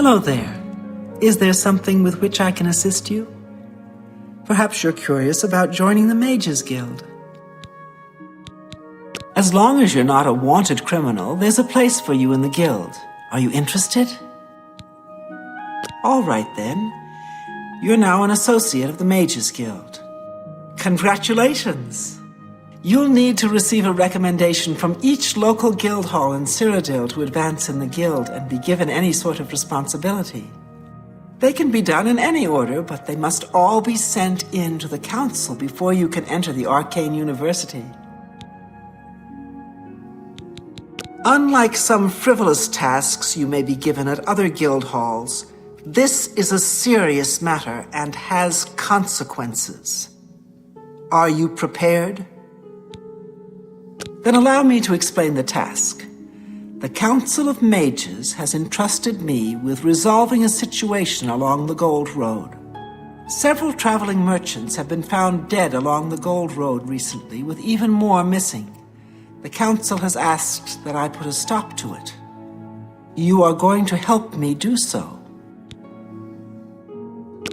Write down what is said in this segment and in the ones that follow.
Hello there. Is there something with which I can assist you? Perhaps you're curious about joining the Mages Guild. As long as you're not a wanted criminal, there's a place for you in the guild. Are you interested? All right then. You're now an associate of the Mages Guild. Congratulations! You'll need to receive a recommendation from each local guild hall in Cyrodiil to advance in the guild and be given any sort of responsibility. They can be done in any order, but they must all be sent in to the council before you can enter the Arcane University. Unlike some frivolous tasks you may be given at other guild halls, this is a serious matter and has consequences. Are you prepared? Then allow me to explain the task. The Council of Mages has entrusted me with resolving a situation along the Gold Road. Several traveling merchants have been found dead along the Gold Road recently, with even more missing. The Council has asked that I put a stop to it. You are going to help me do so.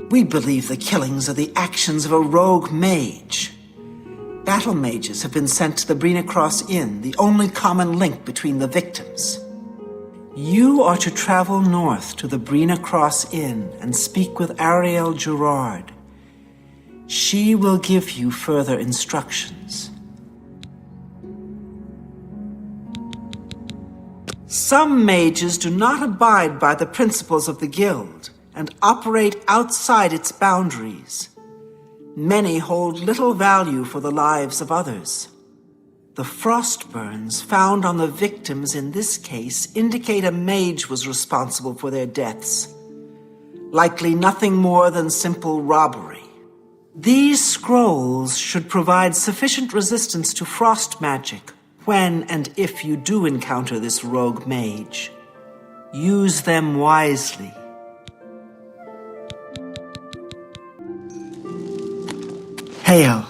We believe the killings are the actions of a rogue mage. Battle mages have been sent to the Brina Cross Inn, the only common link between the victims. You are to travel north to the Brina Cross Inn and speak with Ariel Gerard. She will give you further instructions. Some mages do not abide by the principles of the guild and operate outside its boundaries. Many hold little value for the lives of others. The frost burns found on the victims in this case indicate a mage was responsible for their deaths. Likely nothing more than simple robbery. These scrolls should provide sufficient resistance to frost magic when and if you do encounter this rogue mage. Use them wisely. Hail.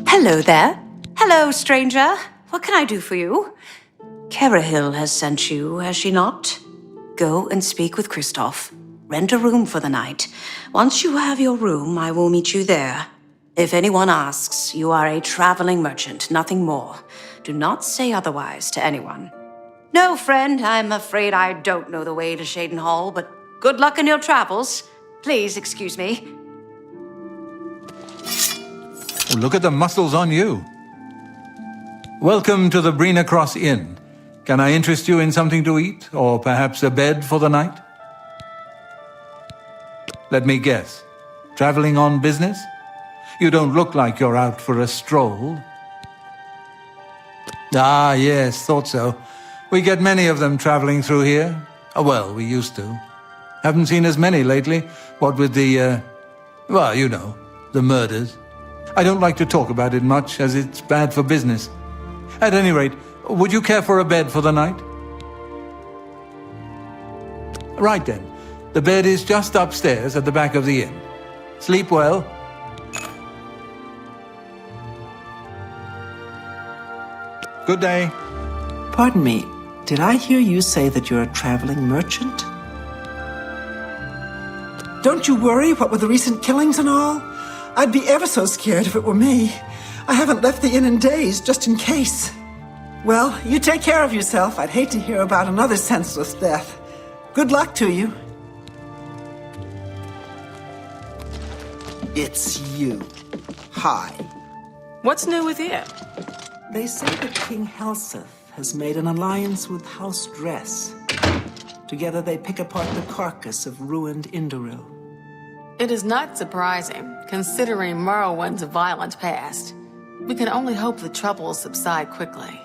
Hello there. Hello, stranger. What can I do for you? Carahil has sent you, has she not? Go and speak with Kristoff. Rent a room for the night. Once you have your room, I will meet you there. If anyone asks, you are a traveling merchant, nothing more. Do not say otherwise to anyone. No, friend, I'm afraid I don't know the way to Shaden Hall, but good luck in your travels. Please excuse me. Look at the muscles on you. Welcome to the Brina Cross Inn. Can I interest you in something to eat, or perhaps a bed for the night? Let me guess. Traveling on business? You don't look like you're out for a stroll. Ah, yes, thought so. We get many of them traveling through here. Well, we used to. Haven't seen as many lately. What with the, well, you know, the murders. I don't like to talk about it much, as it's bad for business. At any rate, would you care for a bed for the night? Right then. The bed is just upstairs at the back of the inn. Sleep well. Good day. Pardon me, did I hear you say that you're a traveling merchant? Don't you worry, what with the recent killings and all? I'd be ever so scared if it were me. I haven't left the inn in days, just in case. Well, you take care of yourself. I'd hate to hear about another senseless death. Good luck to you. It's you. Hi. What's new with you? They say that King Helseth has made an alliance with House Dress. Together they pick apart the carcass of ruined Indoril. It is not surprising, considering Morrowind's violent past. We can only hope the troubles subside quickly.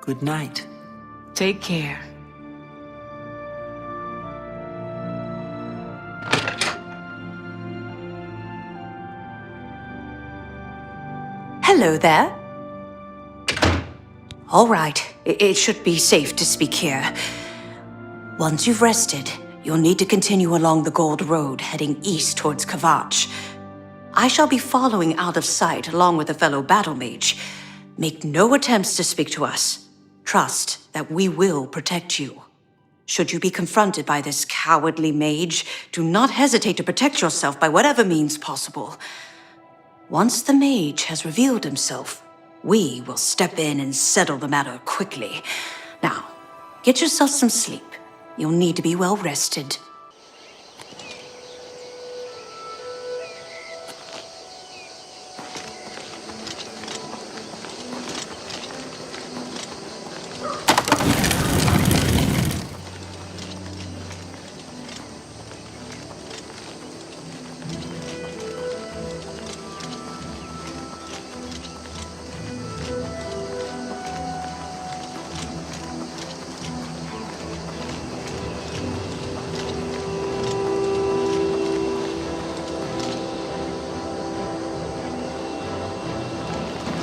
Good night. Take care. Hello there. All right, it should be safe to speak here. Once you've rested, you'll need to continue along the Gold Road, heading east towards Kvatch. I shall be following out of sight along with a fellow battle mage. Make no attempts to speak to us. Trust that we will protect you. Should you be confronted by this cowardly mage, do not hesitate to protect yourself by whatever means possible. Once the mage has revealed himself, we will step in and settle the matter quickly. Now, get yourself some sleep. You'll need to be well rested.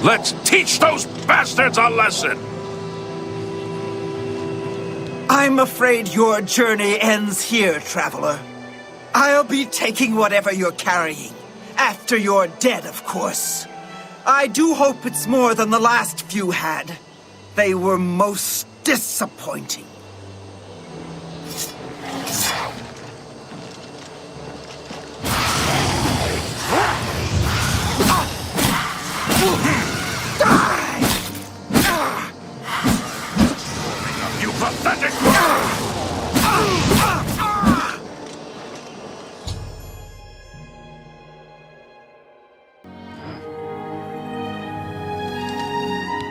Let's teach those bastards a lesson! I'm afraid your journey ends here, traveler. I'll be taking whatever you're carrying. After you're dead, of course. I do hope it's more than the last few had. They were most disappointing. You pathetic!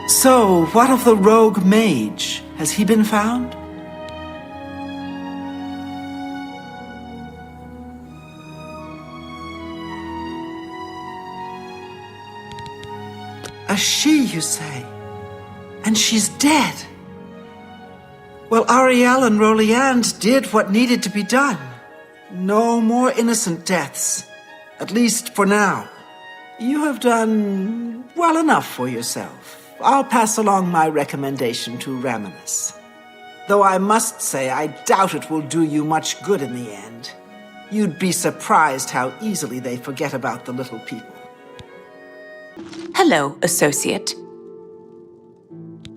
So, what of the rogue mage? Has he been found? A she, you say? And she's dead? Well, Ariel and Roliand did what needed to be done. No more innocent deaths. At least for now. You have done well enough for yourself. I'll pass along my recommendation to Raminus. Though I must say, I doubt it will do you much good in the end. You'd be surprised how easily they forget about the little people. Hello, associate.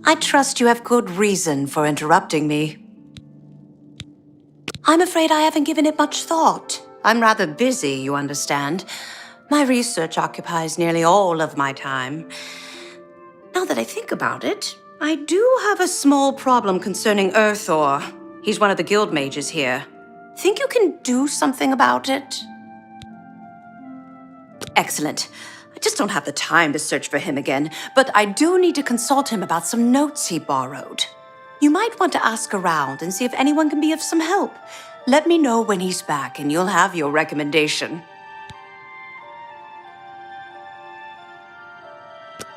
I trust you have good reason for interrupting me. I'm afraid I haven't given it much thought. I'm rather busy, you understand. My research occupies nearly all of my time. Now that I think about it, I do have a small problem concerning Earthor. He's one of the guild mages here. Think you can do something about it? Excellent. I just don't have the time to search for him again, but I do need to consult him about some notes he borrowed. You might want to ask around and see if anyone can be of some help. Let me know when he's back and you'll have your recommendation.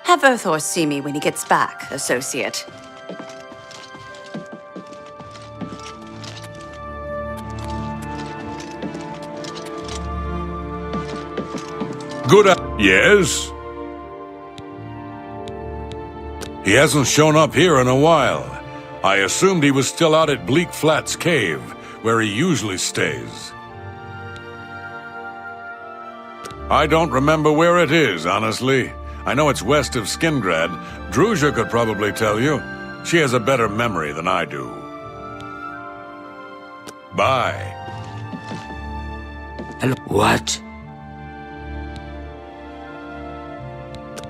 Have Earthor see me when he gets back, associate. Yes? He hasn't shown up here in a while. I assumed he was still out at Bleak Flats Cave, where he usually stays. I don't remember where it is, honestly. I know it's west of Skingrad. Druzha could probably tell you. She has a better memory than I do. Bye. Hello? What?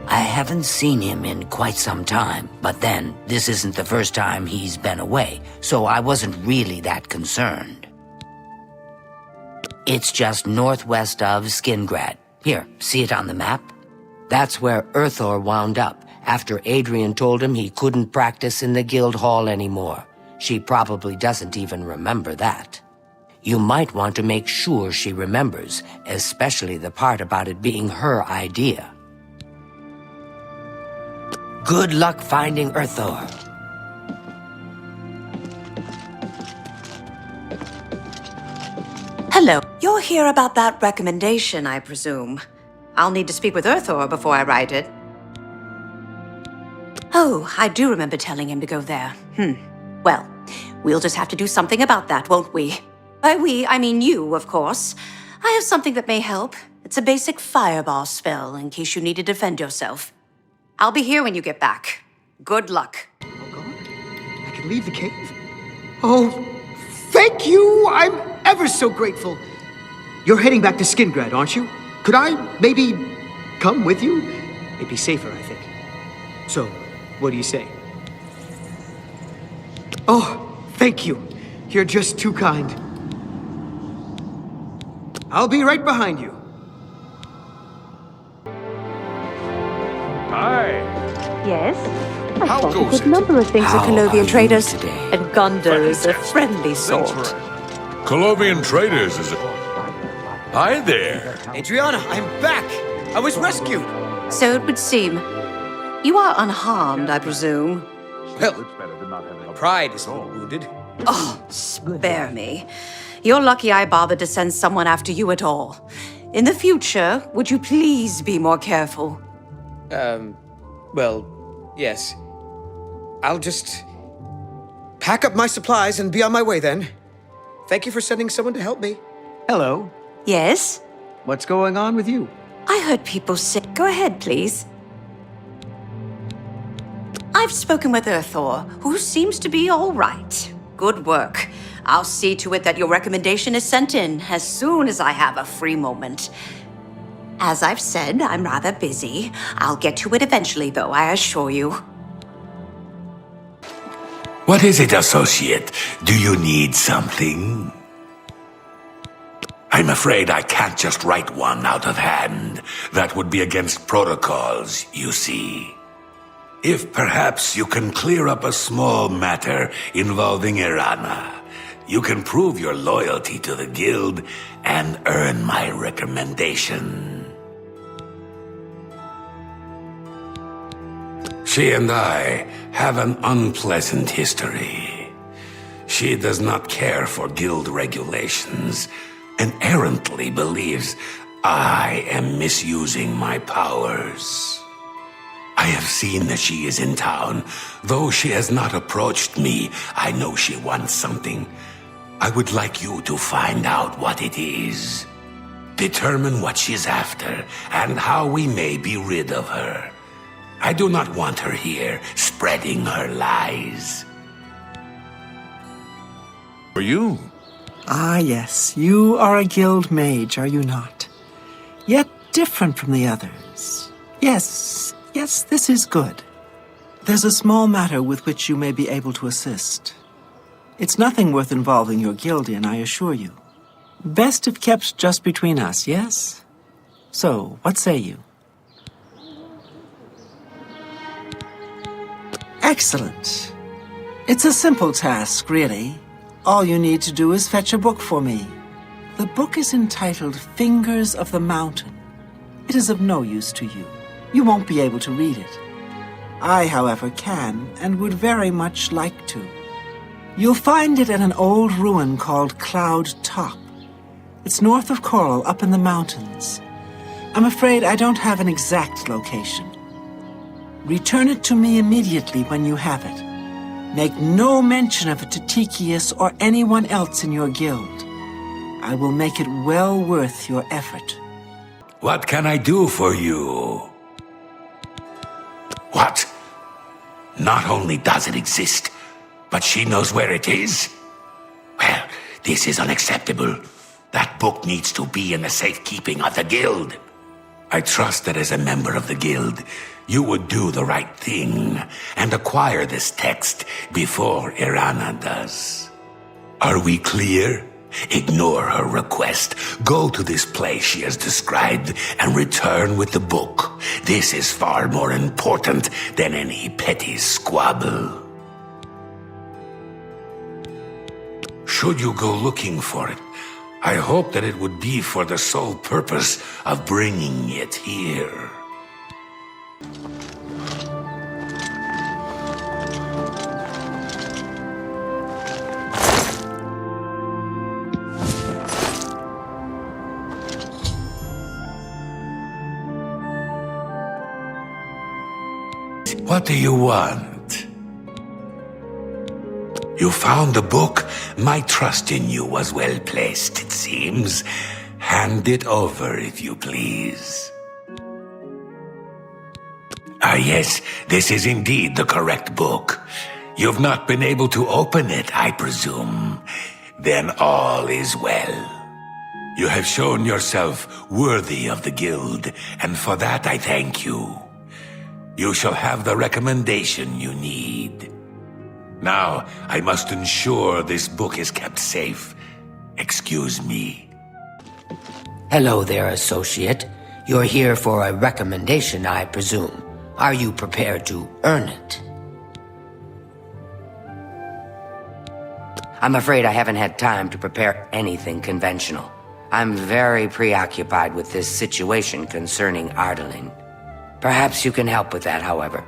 I haven't seen him in quite some time, but then, this isn't the first time he's been away, so I wasn't really that concerned. It's just northwest of Skingrad. Here, see it on the map? That's where Earthor wound up, after Adrian told him he couldn't practice in the guild hall anymore. She probably doesn't even remember that. You might want to make sure she remembers, especially the part about it being her idea. Good luck finding Earthor. Hello. You're here about that recommendation, I presume. I'll need to speak with Earthor before I write it. Oh, I do remember telling him to go there. Well, we'll just have to do something about that, won't we? By we, I mean you, of course. I have something that may help. It's a basic fireball spell, in case you need to defend yourself. I'll be here when you get back. Good luck. Oh, God. I can leave the cave? Oh, thank you! I'm ever so grateful. You're heading back to Skingrad, aren't you? Could I maybe come with you? It'd be safer, I think. So, what do you say? Oh, thank you. You're just too kind. I'll be right behind you. Hi. Yes? I How thought a goes good it? number of things How at Colovian are you Traders. today? And Gondor is a friendly sort. Colovian Traders, is it? Hi there. Adriana, I'm back! I was rescued! So it would seem. You are unharmed, I presume. Well, pride is a little wounded. Oh, spare me. You're lucky I bothered to send someone after you at all. In the future, would you please be more careful? Well, yes. I'll just pack up my supplies and be on my way then. Thank you for sending someone to help me. Hello. Yes? What's going on with you? I heard people say... Go ahead, please. I've spoken with Urthor, who seems to be all right. Good work. I'll see to it that your recommendation is sent in as soon as I have a free moment. As I've said, I'm rather busy. I'll get to it eventually, though, I assure you. What is it, associate? Do you need something? I'm afraid I can't just write one out of hand. That would be against protocols, you see. If perhaps you can clear up a small matter involving Irana, you can prove your loyalty to the guild and earn my recommendation. She and I have an unpleasant history. She does not care for guild regulations and errantly believes I am misusing my powers. I have seen that she is in town. Though she has not approached me, I know she wants something. I would like you to find out what it is. Determine what she's after and how we may be rid of her. I do not want her here spreading her lies. For you? Ah, yes, you are a guild mage, are you not? Yet different from the others. Yes, this is good. There's a small matter with which you may be able to assist. It's nothing worth involving your guild in, I assure you. Best if kept just between us, yes? So, what say you? Excellent. It's a simple task, really. All you need to do is fetch a book for me. The book is entitled Fingers of the Mountain. It is of no use to you. You won't be able to read it. I, however, can and would very much like to. You'll find it at an old ruin called Cloud Top. It's north of Coral, up in the mountains. I'm afraid I don't have an exact location. Return it to me immediately when you have it. Make no mention of it to Tychius or anyone else in your guild. I will make it well worth your effort. What can I do for you? What? Not only does it exist, but she knows where it is? Well, this is unacceptable. That book needs to be in the safekeeping of the guild. I trust that as a member of the guild, you would do the right thing and acquire this text before Irana does. Are we clear? Ignore her request. Go to this place she has described and return with the book. This is far more important than any petty squabble. Should you go looking for it, I hope that it would be for the sole purpose of bringing it here. What do you want? You found the book? My trust in you was well placed, it seems. Hand it over, if you please. Ah, yes, this is indeed the correct book. You've not been able to open it, I presume. then all is well. You have shown yourself worthy of the guild, and for that I thank you. You shall have the recommendation you need. Now, I must ensure this book is kept safe. Excuse me. Hello there, associate. You're here for a recommendation, I presume. Are you prepared to earn it? I'm afraid I haven't had time to prepare anything conventional. I'm very preoccupied with this situation concerning Ardaline. Perhaps you can help with that, however.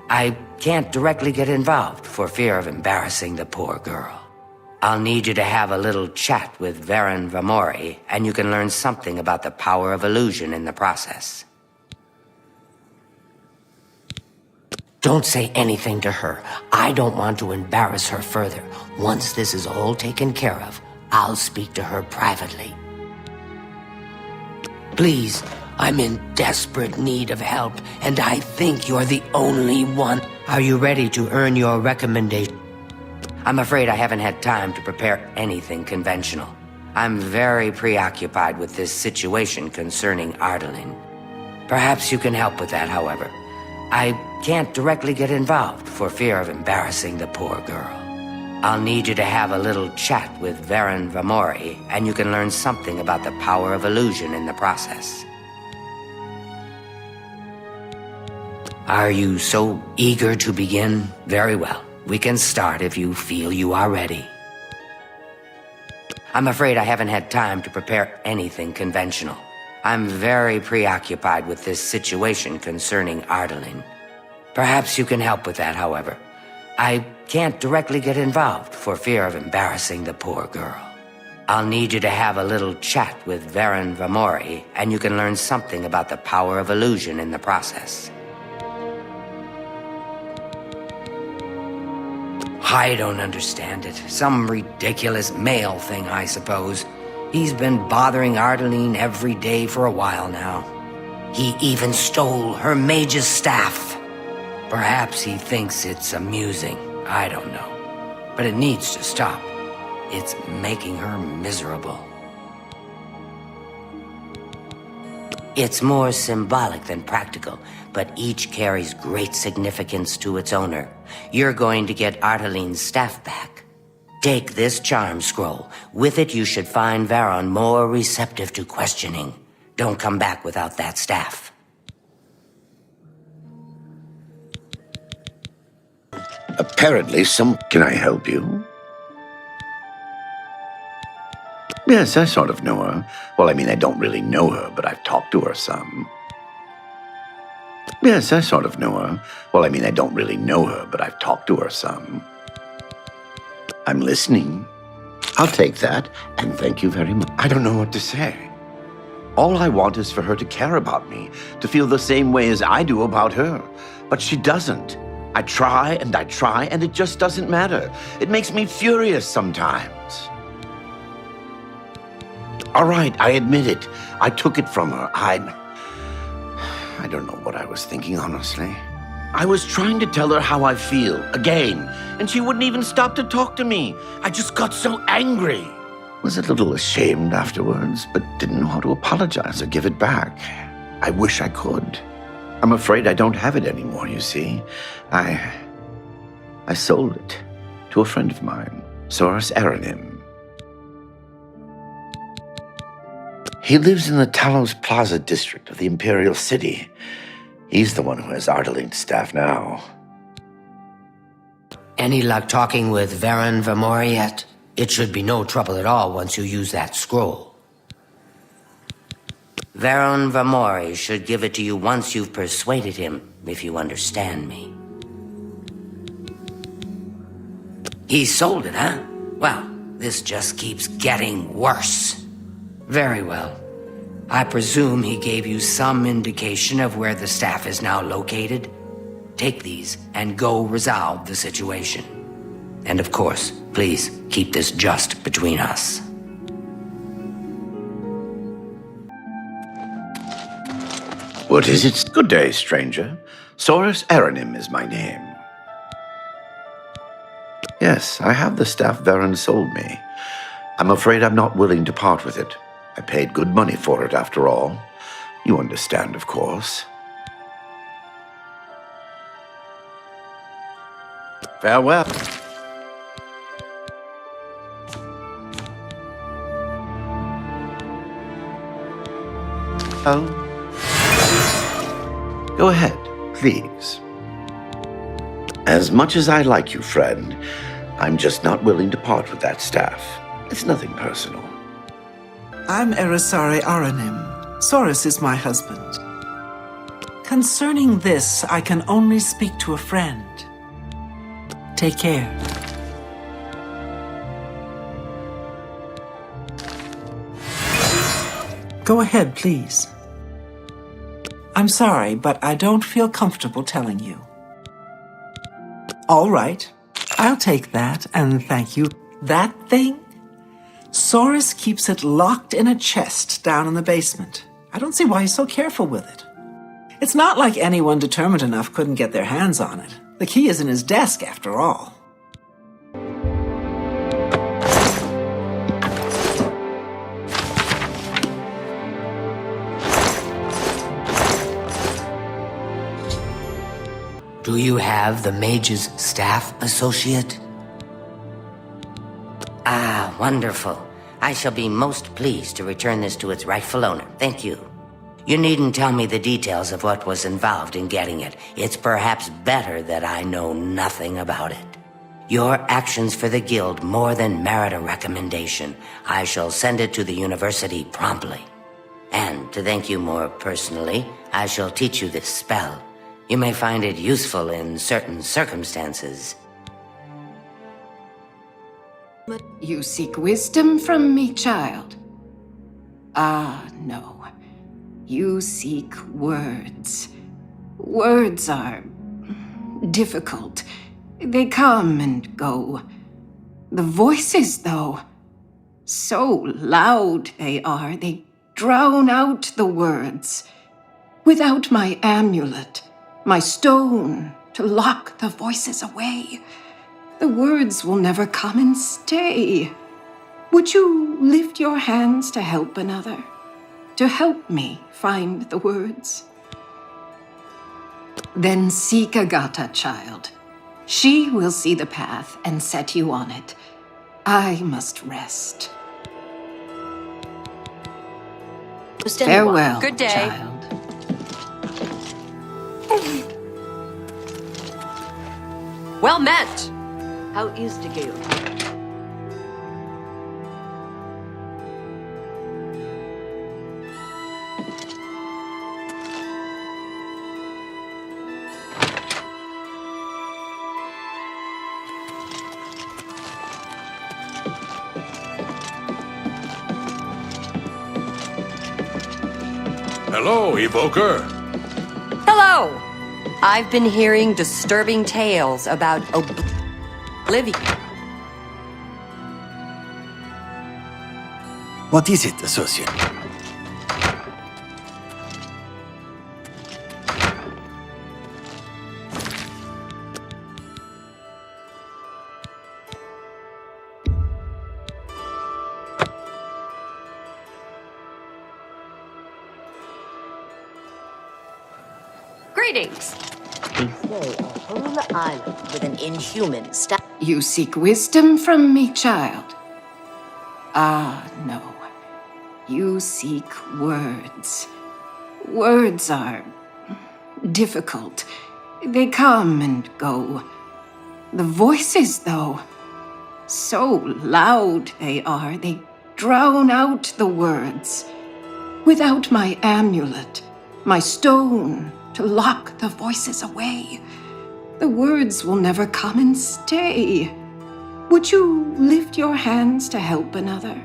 I can't directly get involved for fear of embarrassing the poor girl. I'll need you to have a little chat with Varen Vamori, and you can learn something about the power of illusion in the process. Don't say anything to her. I don't want to embarrass her further. Once this is all taken care of, I'll speak to her privately. Please, I'm in desperate need of help, and I think you're the only one. Are you ready to earn your recommendation? I'm afraid I haven't had time to prepare anything conventional. I'm very preoccupied with this situation concerning Ardaline. Perhaps you can help with that, however. I can't directly get involved for fear of embarrassing the poor girl. I'll need you to have a little chat with Varen Vamori, and you can learn something about the power of illusion in the process. Are you so eager to begin? Very well. We can start if you feel you are ready. I'm afraid I haven't had time to prepare anything conventional. I'm very preoccupied with this situation concerning Ardaline. Perhaps you can help with that, however. I can't directly get involved for fear of embarrassing the poor girl. I'll need you to have a little chat with Varen Vamori, and you can learn something about the power of illusion in the process. I don't understand it. Some ridiculous male thing, I suppose. He's been bothering Ardaline every day for a while now. He even stole her mage's staff. Perhaps he thinks it's amusing. I don't know. But it needs to stop. It's making her miserable. It's more symbolic than practical, but each carries great significance to its owner. You're going to get Ardaline's staff back. Take this charm scroll. With it, you should find Varon more receptive to questioning. Don't come back without that staff. Apparently, Can I help you? Yes, I sort of know her. Well, I mean, I don't really know her, but I've talked to her some. Yes, I sort of know her. Well, I mean, I don't really know her, but I've talked to her some. I'm listening. I'll take that, and thank you very much. I don't know what to say. All I want is for her to care about me, to feel the same way as I do about her. But she doesn't. I try, and it just doesn't matter. It makes me furious sometimes. All right, I admit it. I took it from her. I don't know what I was thinking, honestly. I was trying to tell her how I feel, again, and she wouldn't even stop to talk to me. I just got so angry. Was a little ashamed afterwards, but didn't know how to apologize or give it back. I wish I could. I'm afraid I don't have it anymore, you see. I sold it to a friend of mine, Soros Aranim. He lives in the Talos Plaza district of the Imperial City. He's the one who has Ardaline's staff now. Any luck talking with Varen Vamori yet? It should be no trouble at all once you use that scroll. Varen Vamori should give it to you once you've persuaded him, if you understand me. He sold it, huh? Well, this just keeps getting worse. Very well. I presume he gave you some indication of where the staff is now located. Take these and go resolve the situation. And of course, please keep this just between us. What is it? Good day, stranger. Soros Aranim is my name. Yes, I have the staff Varen sold me. I'm afraid I'm not willing to part with it. I paid good money for it, after all. You understand, of course. Farewell. Oh. Go ahead, please. As much as I like you, friend, I'm just not willing to part with that staff. It's nothing personal. I'm Erisare Aranim. Soros is my husband. Concerning this, I can only speak to a friend. Take care. Go ahead, please. I'm sorry, but I don't feel comfortable telling you. All right. I'll take that, and thank you. That thing? Soros keeps it locked in a chest down in the basement. I don't see why he's so careful with it. It's not like anyone determined enough couldn't get their hands on it. The key is in his desk, after all. Do you have the mage's staff, associate? Ah, wonderful. I shall be most pleased to return this to its rightful owner. Thank you. You needn't tell me the details of what was involved in getting it. It's perhaps better that I know nothing about it. Your actions for the guild more than merit a recommendation. I shall send it to the university promptly. And to thank you more personally, I shall teach you this spell. You may find it useful in certain circumstances. You seek wisdom from me, child? Ah, no. You seek words. Words are difficult. They come and go. The voices, though, so loud they are, they drown out the words. Without my amulet, my stone to lock the voices away, the words will never come and stay. Would you lift your hands to help another? To help me find the words? Then seek Agata, child. She will see the path and set you on it. I must rest. Farewell, Good day. child. Well met! How is the guild? Hello, Evoker. Hello! I've been hearing disturbing tales about Oblivion. What is it, associate? Greetings! They say a whole island with an inhuman staff. You seek wisdom from me, child? Ah, no. You seek words. Words are difficult. They come and go. The voices, though, so loud they are, they drown out the words. Without my amulet, my stone to lock the voices away, the words will never come and stay. Would you lift your hands to help another?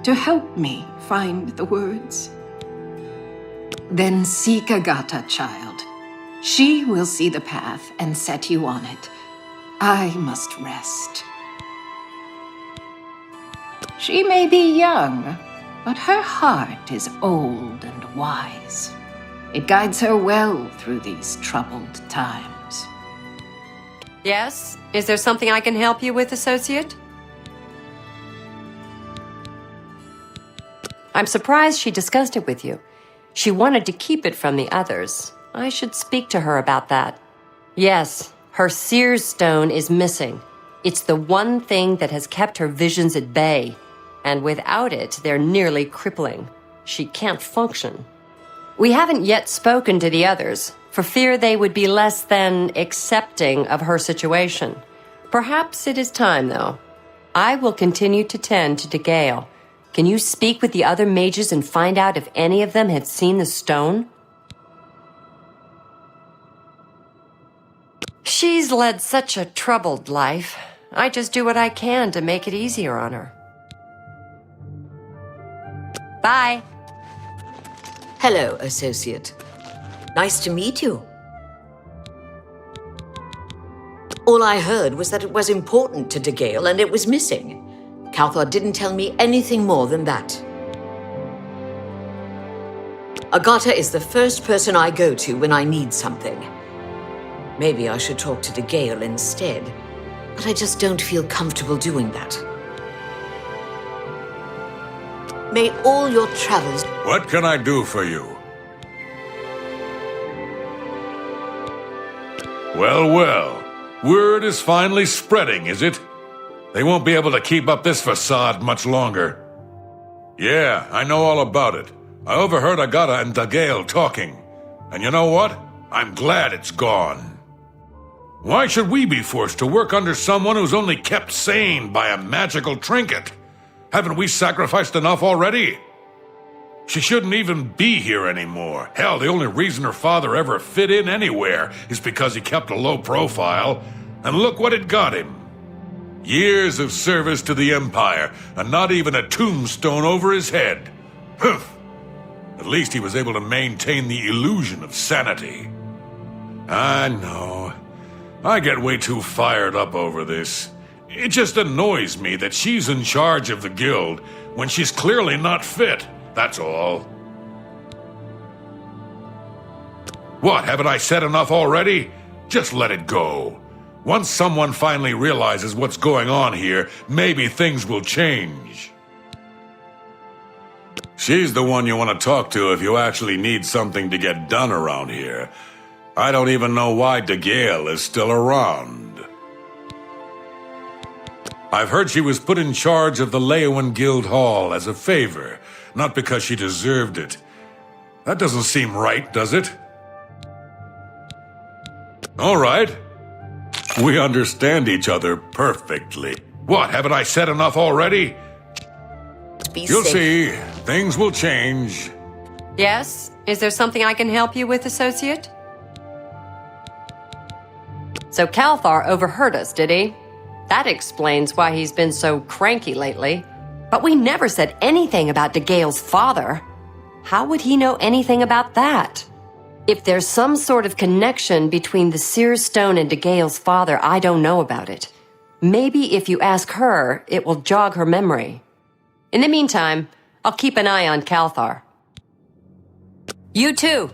To help me find the words? Then seek Agata, child. She will see the path and set you on it. I must rest. She may be young, but her heart is old and wise. It guides her well through these troubled times. Yes? Is there something I can help you with, associate? I'm surprised she discussed it with you. She wanted to keep it from the others. I should speak to her about that. Yes, her seer's stone is missing. It's the one thing that has kept her visions at bay. And without it, they're nearly crippling. She can't function. We haven't yet spoken to the others, for fear they would be less than accepting of her situation. Perhaps it is time, though. I will continue to tend to DeGale. Can you speak with the other mages and find out if any of them have seen the stone? She's led such a troubled life. I just do what I can to make it easier on her. Bye. Hello, Associate. Nice to meet you. All I heard was that it was important to DeGale and it was missing. Calthar didn't tell me anything more than that. Agatha is the first person I go to when I need something. Maybe I should talk to DeGale instead, but I just don't feel comfortable doing that. May all your travels... What can I do for you? Well, well. Word is finally spreading, is it? They won't be able to keep up this facade much longer. Yeah, I know all about it. I overheard Agatha and DeGale talking. And you know what? I'm glad it's gone. Why should we be forced to work under someone who's only kept sane by a magical trinket? Haven't we sacrificed enough already? She shouldn't even be here anymore. Hell, the only reason her father ever fit in anywhere is because he kept a low profile. And look what it got him. Years of service to the Empire, and not even a tombstone over his head. Humph. At least he was able to maintain the illusion of sanity. I know. I get way too fired up over this. It just annoys me that she's in charge of the guild when she's clearly not fit, that's all. What, haven't I said enough already? Just let it go. Once someone finally realizes what's going on here, maybe things will change. She's the one you want to talk to if you actually need something to get done around here. I don't even know why DeGale is still around. I've heard she was put in charge of the Leowen Guild Hall as a favor, not because she deserved it. That doesn't seem right, does it? All right. We understand each other perfectly. What, haven't I said enough already? You'll see. Things will change. Yes? Is there something I can help you with, Associate? So Calthar overheard us, did he? That explains why he's been so cranky lately. But we never said anything about DeGale's father. How would he know anything about that? If there's some sort of connection between the Seer's Stone and DeGale's father, I don't know about it. Maybe if you ask her, it will jog her memory. In the meantime, I'll keep an eye on Calthar. You too.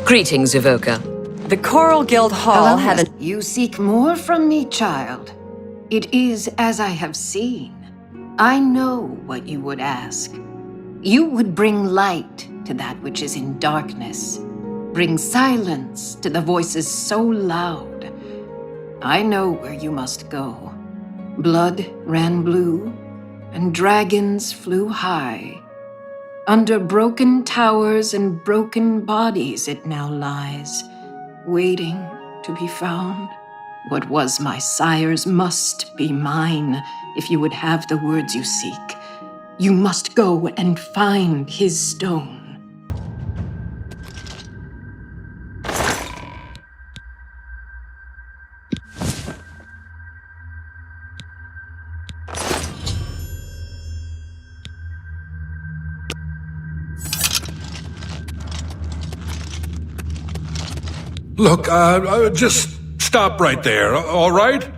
Greetings, Evoker. The Coral Guild Hall had a... You seek more from me, child. It is as I have seen. I know what you would ask. You would bring light to that which is in darkness. Bring silence to the voices so loud. I know where you must go. Blood ran blue, and dragons flew high. Under broken towers and broken bodies it now lies, waiting to be found. What was my sire's must be mine, if you would have the words you seek. You must go and find his stone. Look, just stop right there, all right?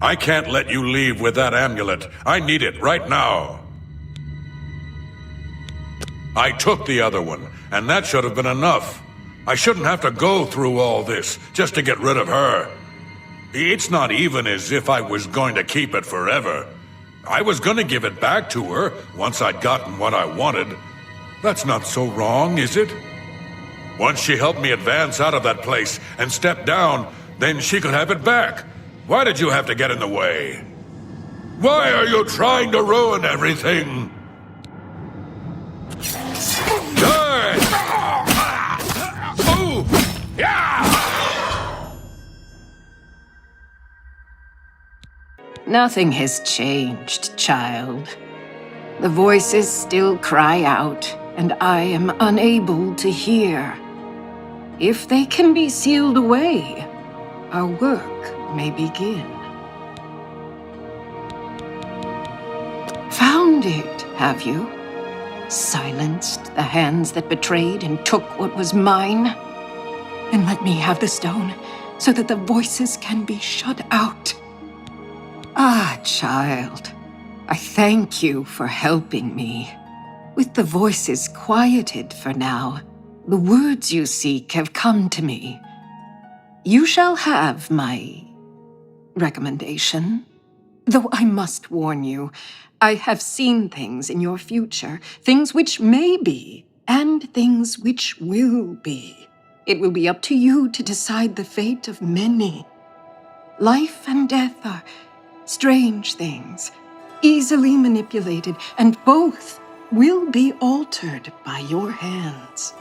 I can't let you leave with that amulet. I need it right now. I took the other one, and that should have been enough. I shouldn't have to go through all this just to get rid of her. It's not even as if I was going to keep it forever. I was going to give it back to her once I'd gotten what I wanted. That's not so wrong, is it? Once she helped me advance out of that place and step down, then she could have it back. Why did you have to get in the way? Why are you trying to ruin everything? Die! Oh! Yeah! Nothing has changed, child. The voices still cry out, and I am unable to hear. If they can be sealed away, our work may begin. Found it, have you? Silenced the hands that betrayed and took what was mine? Then let me have the stone, so that the voices can be shut out. Ah, child, I thank you for helping me. With the voices quieted for now, the words you seek have come to me. You shall have my recommendation. Though I must warn you, I have seen things in your future, things which may be, and things which will be. It will be up to you to decide the fate of many. Life and death are strange things, easily manipulated, and both will be altered by your hands.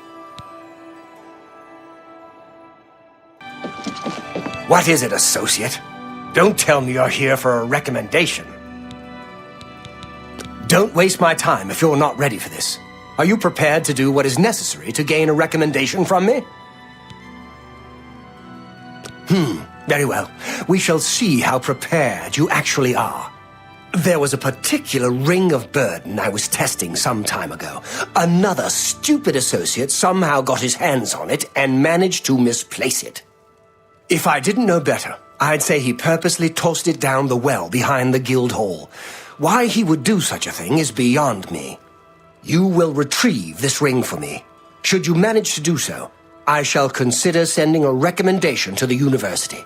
What is it, associate? Don't tell me you're here for a recommendation. Don't waste my time if you're not ready for this. Are you prepared to do what is necessary to gain a recommendation from me? Very well. We shall see how prepared you actually are. There was a particular ring of burden I was testing some time ago. Another stupid associate somehow got his hands on it and managed to misplace it. If I didn't know better, I'd say he purposely tossed it down the well behind the guild hall. Why he would do such a thing is beyond me. You will retrieve this ring for me. Should you manage to do so, I shall consider sending a recommendation to the university.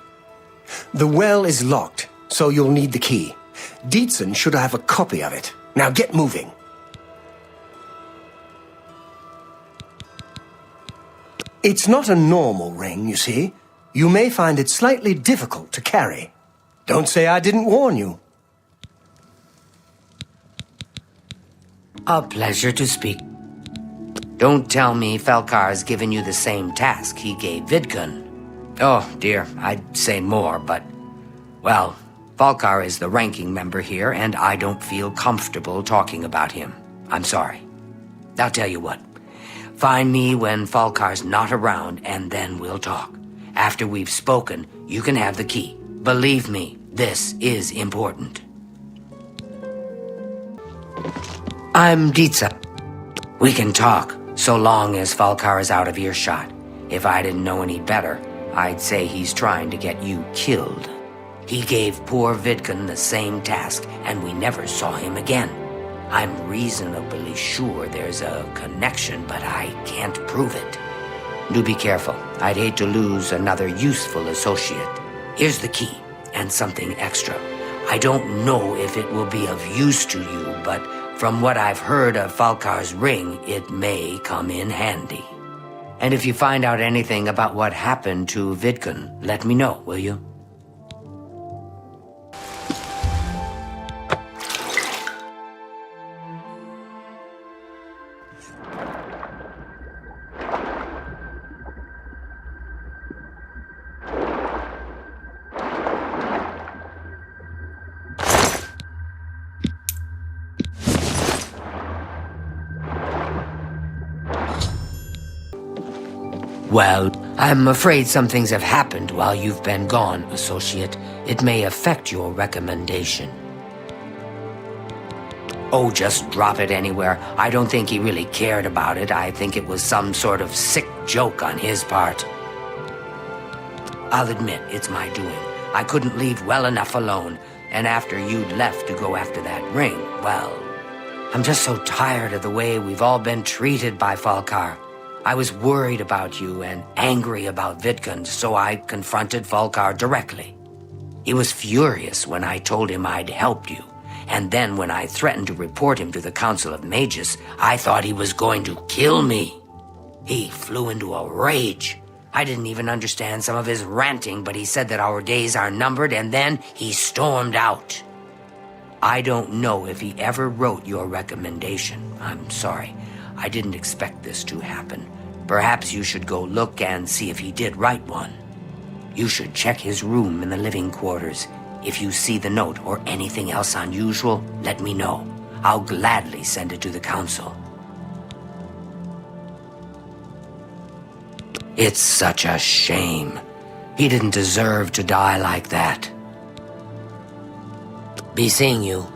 The well is locked, so you'll need the key. Dietzen should have a copy of it. Now get moving. It's not a normal ring, you see. You may find it slightly difficult to carry. Don't say I didn't warn you. A pleasure to speak. Don't tell me Falcar's given you the same task he gave Vidkun. Oh, dear, I'd say more, but... Well, Falcar is the ranking member here, and I don't feel comfortable talking about him. I'm sorry. I'll tell you what. Find me when Falcar's not around, and then we'll talk. After we've spoken, you can have the key. Believe me, this is important. I'm Dietza. We can talk, so long as Falcar is out of earshot. If I didn't know any better, I'd say he's trying to get you killed. He gave poor Vidkun the same task, and we never saw him again. I'm reasonably sure there's a connection, but I can't prove it. Do be careful. I'd hate to lose another useful associate. Here's the key, and something extra. I don't know if it will be of use to you, but from what I've heard of Falcar's ring, it may come in handy. And if you find out anything about what happened to Vidkun, let me know, will you? Well, I'm afraid some things have happened while you've been gone, associate. It may affect your recommendation. Oh, just drop it anywhere. I don't think he really cared about it. I think it was some sort of sick joke on his part. I'll admit, it's my doing. I couldn't leave well enough alone, and after you'd left to go after that ring, well, I'm just so tired of the way we've all been treated by Falcar. I was worried about you and angry about Wittgen, so I confronted Volkar directly. He was furious when I told him I'd helped you, and then when I threatened to report him to the Council of Mages, I thought he was going to kill me. He flew into a rage. I didn't even understand some of his ranting, but he said that our days are numbered, and then he stormed out. I don't know if he ever wrote your recommendation. I'm sorry. I didn't expect this to happen. Perhaps you should go look and see if he did write one. You should check his room in the living quarters. If you see the note or anything else unusual, let me know. I'll gladly send it to the council. It's such a shame. He didn't deserve to die like that. Be seeing you.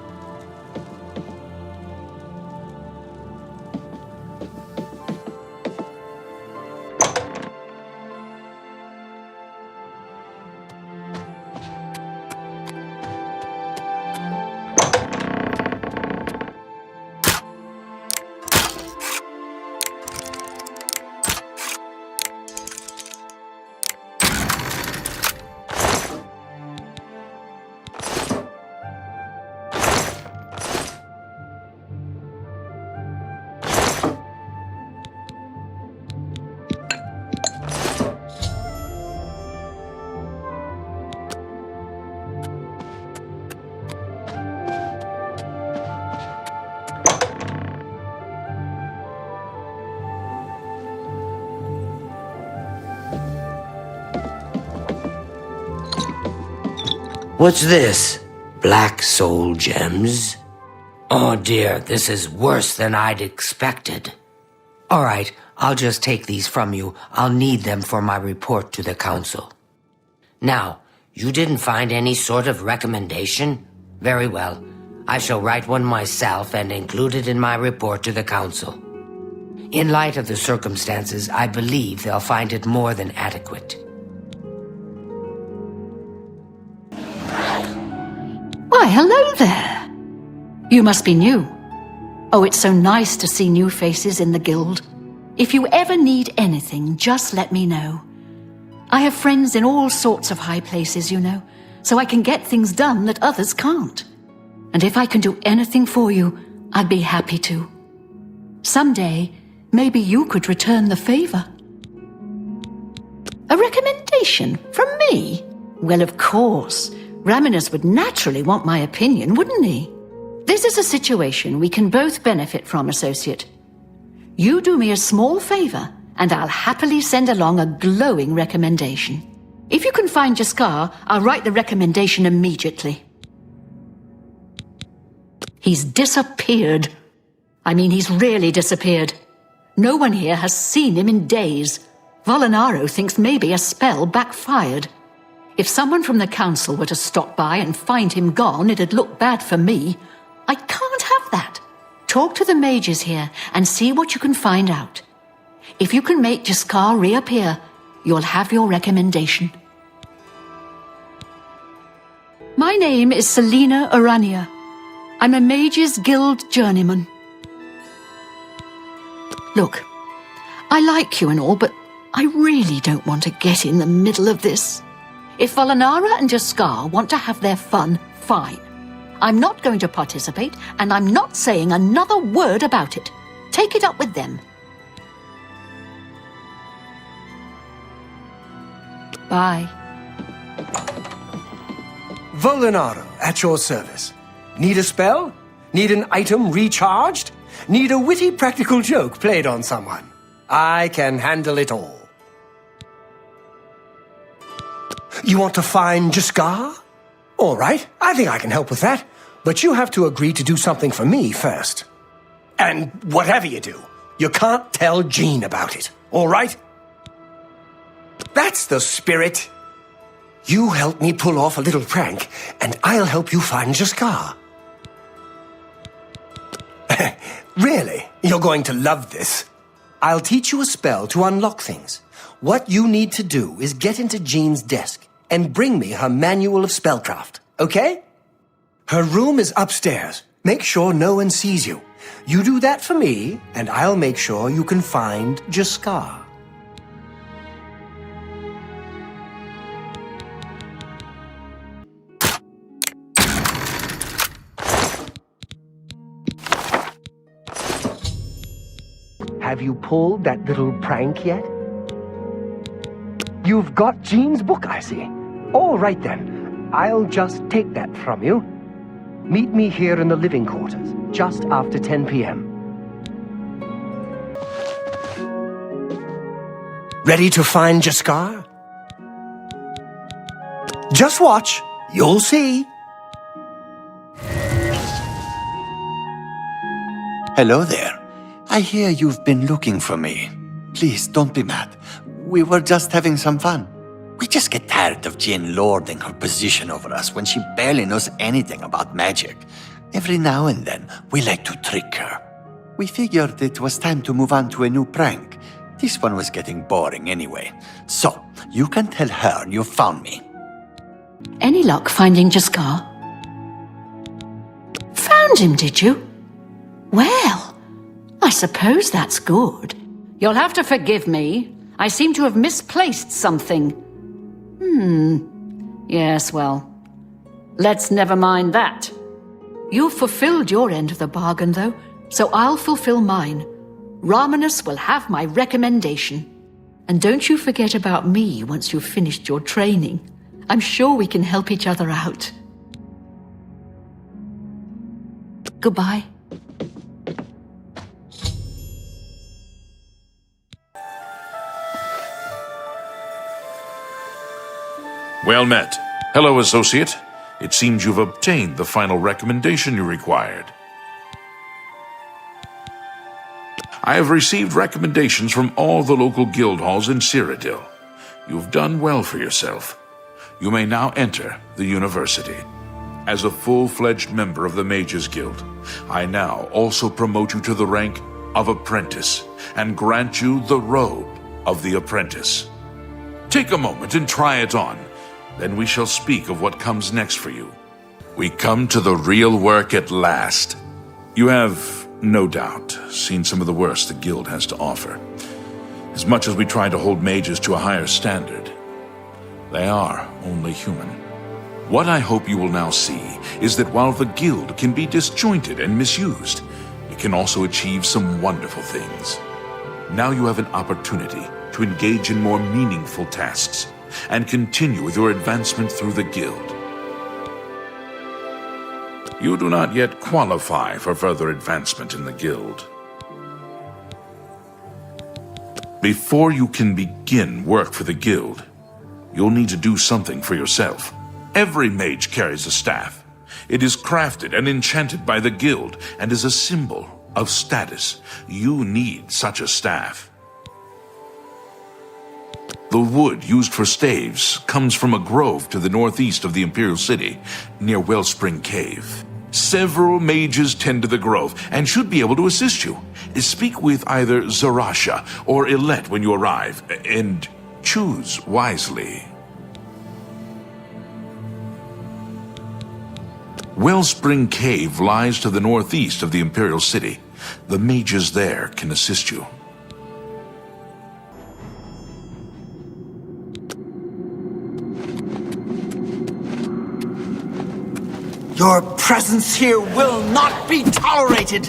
What's this? Black soul gems? Oh dear, this is worse than I'd expected. All right, I'll just take these from you. I'll need them for my report to the council. Now, you didn't find any sort of recommendation? Very well. I shall write one myself and include it in my report to the council. In light of the circumstances, I believe they'll find it more than adequate. Why, hello there. You must be new. Oh, it's so nice to see new faces in the guild. If you ever need anything, just let me know. I have friends in all sorts of high places, you know, so I can get things done that others can't. And if I can do anything for you, I'd be happy to. Someday, maybe you could return the favor. A recommendation from me? Well, of course. Raminus would naturally want my opinion, wouldn't he? This is a situation we can both benefit from, associate. You do me a small favor, and I'll happily send along a glowing recommendation. If you can find Jaskar, I'll write the recommendation immediately. He's disappeared. I mean, he's really disappeared. No one here has seen him in days. Volinaro thinks maybe a spell backfired. If someone from the council were to stop by and find him gone, it'd look bad for me. I can't have that. Talk to the mages here and see what you can find out. If you can make Jaskar reappear, you'll have your recommendation. My name is Selina Arania. I'm a Mages Guild journeyman. Look, I like you and all, but I really don't want to get in the middle of this. If Volinara and Jaskar want to have their fun, fine. I'm not going to participate, and I'm not saying another word about it. Take it up with them. Bye. Volinaro, at your service. Need a spell? Need an item recharged? Need a witty practical joke played on someone? I can handle it all. You want to find Jaskar? All right, I think I can help with that. But you have to agree to do something for me first. And whatever you do, you can't tell Jean about it, all right? That's the spirit. You help me pull off a little prank, and I'll help you find Jaskar. Really? You're going to love this. I'll teach you a spell to unlock things. What you need to do is get into Jean's desk and bring me her manual of spellcraft, okay? Her room is upstairs. Make sure no one sees you. You do that for me, and I'll make sure you can find Jaskar. Have you pulled that little prank yet? You've got Jean's book, I see. All right then. I'll just take that from you. Meet me here in the living quarters, just after 10 p.m. Ready to find Jaskar? Just watch. You'll see. Hello there. I hear you've been looking for me. Please, don't be mad. We were just having some fun. We just get tired of Jane lording her position over us when she barely knows anything about magic. Every now and then, we like to trick her. We figured it was time to move on to a new prank. This one was getting boring anyway. So, you can tell her you found me. Any luck finding Jaskar? Found him, did you? Well, I suppose that's good. You'll have to forgive me. I seem to have misplaced something. Yes, well, let's never mind that. You've fulfilled your end of the bargain, though, so I'll fulfill mine. Ramanus will have my recommendation. And don't you forget about me once you've finished your training. I'm sure we can help each other out. Goodbye. Well met. Hello, associate. It seems you've obtained the final recommendation you required. I have received recommendations from all the local guild halls in Cyrodiil. You've done well for yourself. You may now enter the university. As a full-fledged member of the Mages Guild, I now also promote you to the rank of apprentice and grant you the robe of the apprentice. Take a moment and try it on. Then we shall speak of what comes next for you. We come to the real work at last. You have, no doubt, seen some of the worst the guild has to offer. As much as we try to hold mages to a higher standard, they are only human. What I hope you will now see is that while the guild can be disjointed and misused, it can also achieve some wonderful things. Now you have an opportunity to engage in more meaningful tasks and continue with your advancement through the guild. You do not yet qualify for further advancement in the guild. Before you can begin work for the guild, you'll need to do something for yourself. Every mage carries a staff. It is crafted and enchanted by the guild and is a symbol of status. You need such a staff. The wood used for staves comes from a grove to the northeast of the Imperial City, near Wellspring Cave. Several mages tend to the grove and should be able to assist you. Speak with either Zarasha or Ilette when you arrive, and choose wisely. Wellspring Cave lies to the northeast of the Imperial City. The mages there can assist you. Your presence here will not be tolerated!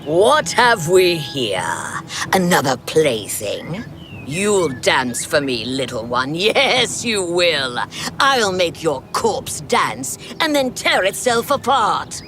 What have we here? Another plaything? You'll dance for me, little one. Yes, you will. I'll make your corpse dance and then tear itself apart.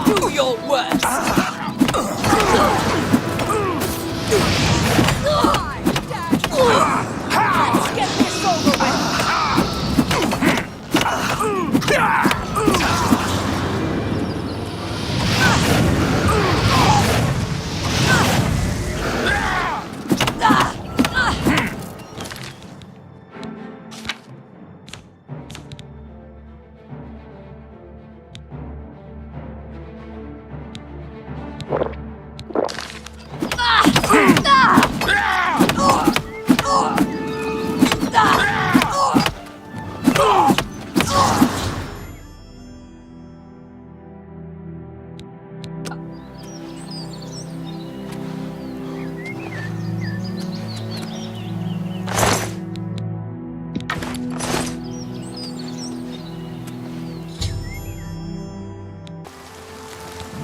Do your worst. Let's get this over with.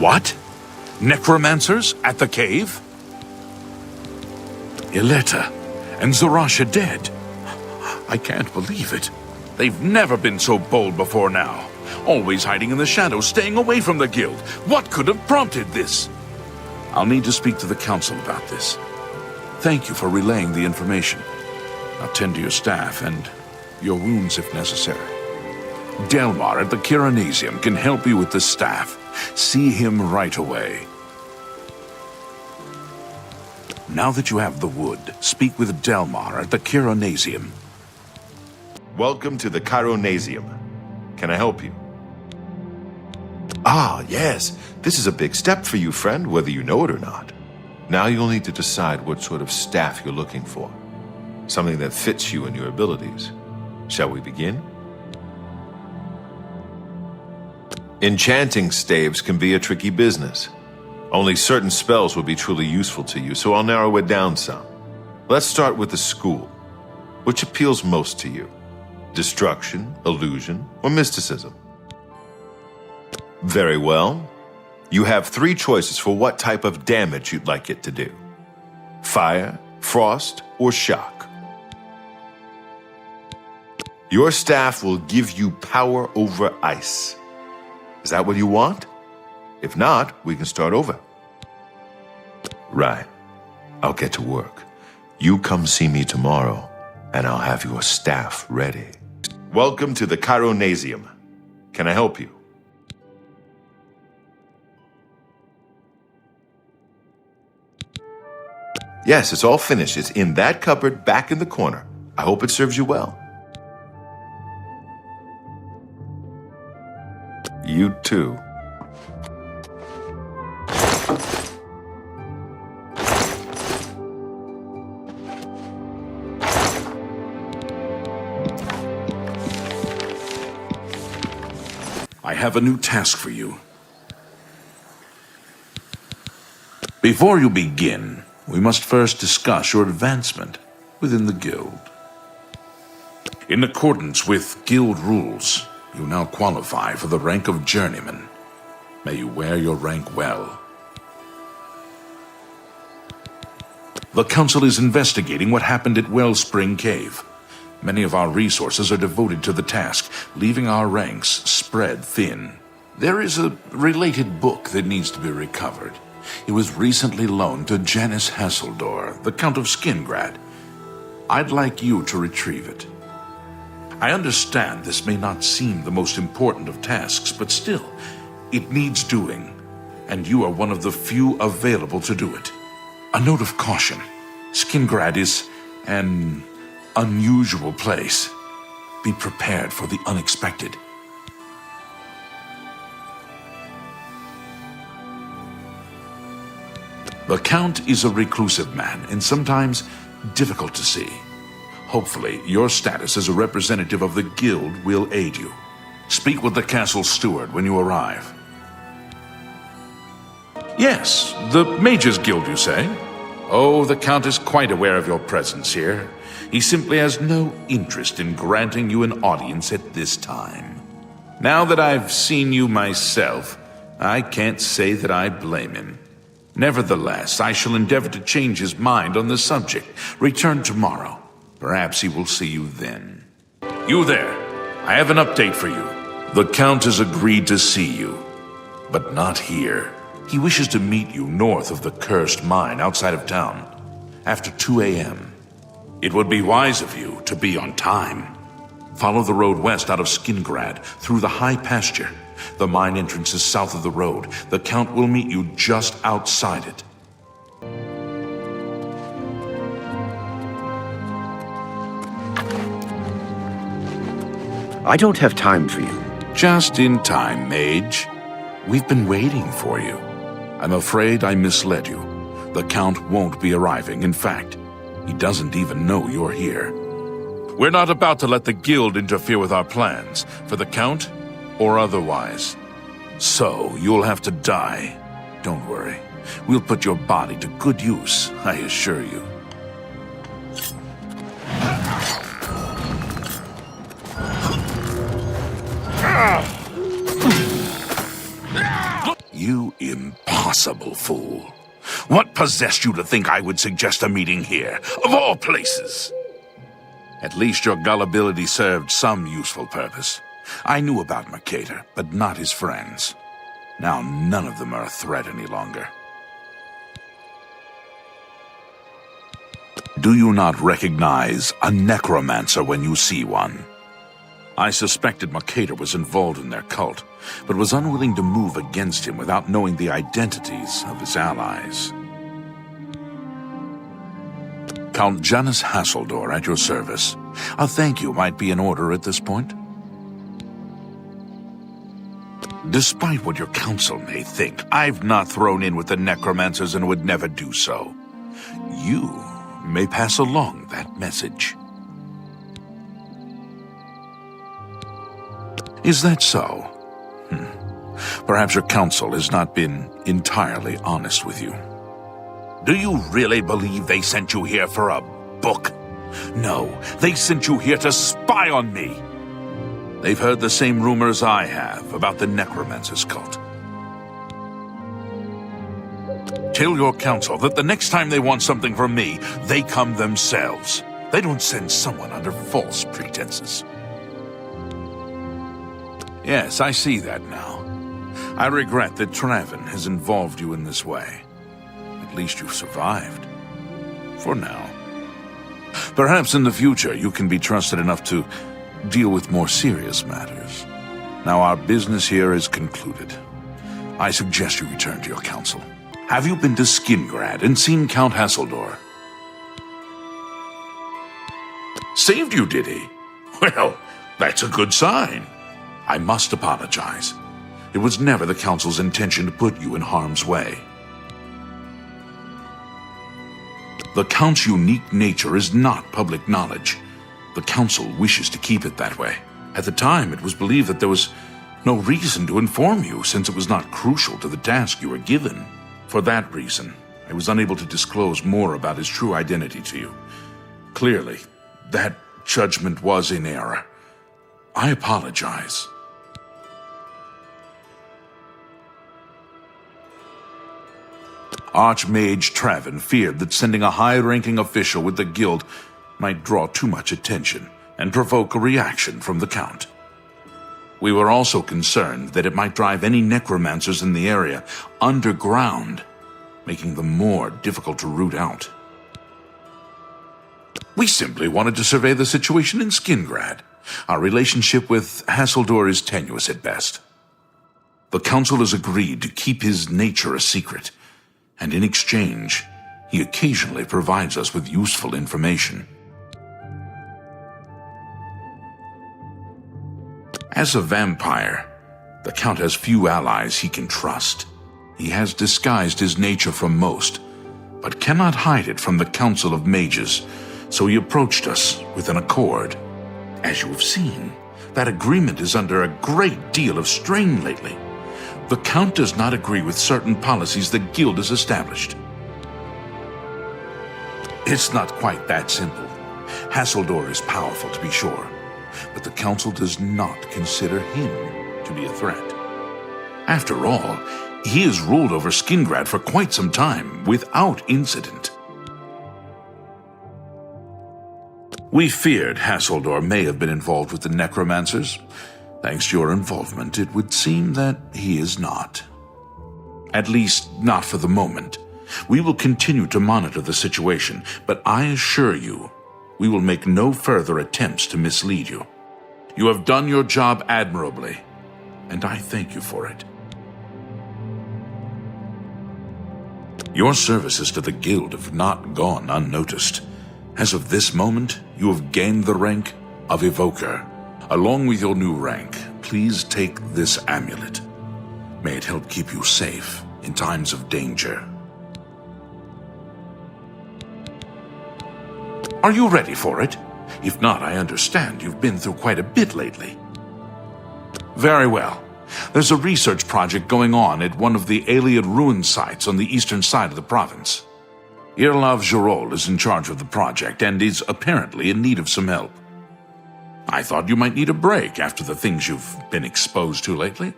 What? Necromancers at the cave? Ileta and Zorasha dead. I can't believe it. They've never been so bold before now. Always hiding in the shadows, staying away from the guild. What could have prompted this? I'll need to speak to the council about this. Thank you for relaying the information. Now tend to your staff and your wounds if necessary. Delmar at the Kiranasium can help you with the staff. See him right away. Now that you have the wood, speak with Delmar at the Kiranasium. Welcome to the Chironasium. Can I help you? Ah, yes. This is a big step for you, friend, whether you know it or not. Now you'll need to decide what sort of staff you're looking for. Something that fits you and your abilities. Shall we begin? Enchanting staves can be a tricky business. Only certain spells will be truly useful to you, so I'll narrow it down some. Let's start with the school. Which appeals most to you? Destruction, illusion, or mysticism? Very well. You have 3 choices for what type of damage you'd like it to do. Fire, frost, or shock. Your staff will give you power over ice. Is that what you want? If not, we can start over. Right. I'll get to work. You come see me tomorrow, and I'll have your staff ready. Welcome to the Chironasium. Can I help you? Yes, it's all finished. It's in that cupboard back in the corner. I hope it serves you well. You too. I have a new task for you. Before you begin, we must first discuss your advancement within the guild. In accordance with guild rules, you now qualify for the rank of journeyman. May you wear your rank well. The council is investigating what happened at Wellspring Cave. Many of our resources are devoted to the task, leaving our ranks spread thin. There is a related book that needs to be recovered. It was recently loaned to Janice Hasseldor, the Count of Skingrad. I'd like you to retrieve it. I understand this may not seem the most important of tasks, but still, it needs doing, and you are one of the few available to do it. A note of caution. Skingrad is an unusual place. Be prepared for the unexpected. The Count is a reclusive man, and sometimes difficult to see. Hopefully, your status as a representative of the guild will aid you. Speak with the castle steward when you arrive. Yes, the Mages Guild, you say? Oh, the Count is quite aware of your presence here. He simply has no interest in granting you an audience at this time. Now that I've seen you myself, I can't say that I blame him. Nevertheless, I shall endeavor to change his mind on the subject. Return tomorrow. Perhaps he will see you then. You there! I have an update for you. The Count has agreed to see you, but not here. He wishes to meet you north of the cursed mine outside of town, after 2 a.m. It would be wise of you to be on time. Follow the road west out of Skingrad, through the high pasture. The mine entrance is south of the road. The Count will meet you just outside it. I don't have time for you. Just in time, Mage. We've been waiting for you. I'm afraid I misled you. The Count won't be arriving. In fact, he doesn't even know you're here. We're not about to let the guild interfere with our plans, for the Count or otherwise. So, you'll have to die. Don't worry. We'll put your body to good use, I assure you. You impossible fool. What possessed you to think I would suggest a meeting here, of all places? At least your gullibility served some useful purpose. I knew about Mercator, but not his friends. Now none of them are a threat any longer. Do you not recognize a necromancer when you see one? I suspected Mercator was involved in their cult, but was unwilling to move against him without knowing the identities of his allies. Count Janus Hasseldor at your service. A thank you might be in order at this point. Despite what your council may think, I've not thrown in with the necromancers and would never do so. You may pass along that message. Is that so? Perhaps your council has not been entirely honest with you. Do you really believe they sent you here for a book? No, they sent you here to spy on me. They've heard the same rumors I have about the Necromancer's cult. Tell your council that the next time they want something from me, they come themselves. They don't send someone under false pretenses. Yes, I see that now. I regret that Traven has involved you in this way. At least you've survived. For now. Perhaps in the future you can be trusted enough to deal with more serious matters. Now our business here is concluded. I suggest you return to your council. Have you been to Skingrad and seen Count Hasseldor? Saved you, did he? Well, that's a good sign. I must apologize. It was never the council's intention to put you in harm's way. The Count's unique nature is not public knowledge. The council wishes to keep it that way. At the time, it was believed that there was no reason to inform you, since it was not crucial to the task you were given. For that reason, I was unable to disclose more about his true identity to you. Clearly, that judgment was in error. I apologize. Archmage Traven feared that sending a high-ranking official with the guild might draw too much attention and provoke a reaction from the Count. We were also concerned that it might drive any necromancers in the area underground, making them more difficult to root out. We simply wanted to survey the situation in Skingrad. Our relationship with Hasseldor is tenuous at best. The Council has agreed to keep his nature a secret, and in exchange, he occasionally provides us with useful information. As a vampire, the Count has few allies he can trust. He has disguised his nature from most, but cannot hide it from the Council of Mages, so he approached us with an accord. As you have seen, that agreement is under a great deal of strain lately. The Count does not agree with certain policies the Guild has established. It's not quite that simple. Hasseldor is powerful, to be sure, but the Council does not consider him to be a threat. After all, he has ruled over Skingrad for quite some time, without incident. We feared Hasseldor may have been involved with the necromancers. Thanks to your involvement, it would seem that he is not. At least, not for the moment. We will continue to monitor the situation, but I assure you, we will make no further attempts to mislead you. You have done your job admirably, and I thank you for it. Your services to the Guild have not gone unnoticed. As of this moment, you have gained the rank of Evoker. Along with your new rank, please take this amulet. May it help keep you safe in times of danger. Are you ready for it? If not, I understand you've been through quite a bit lately. Very well. There's a research project going on at one of the Aliad ruin sites on the eastern side of the province. Irlav Jirol is in charge of the project and is apparently in need of some help. I thought you might need a break after the things you've been exposed to lately.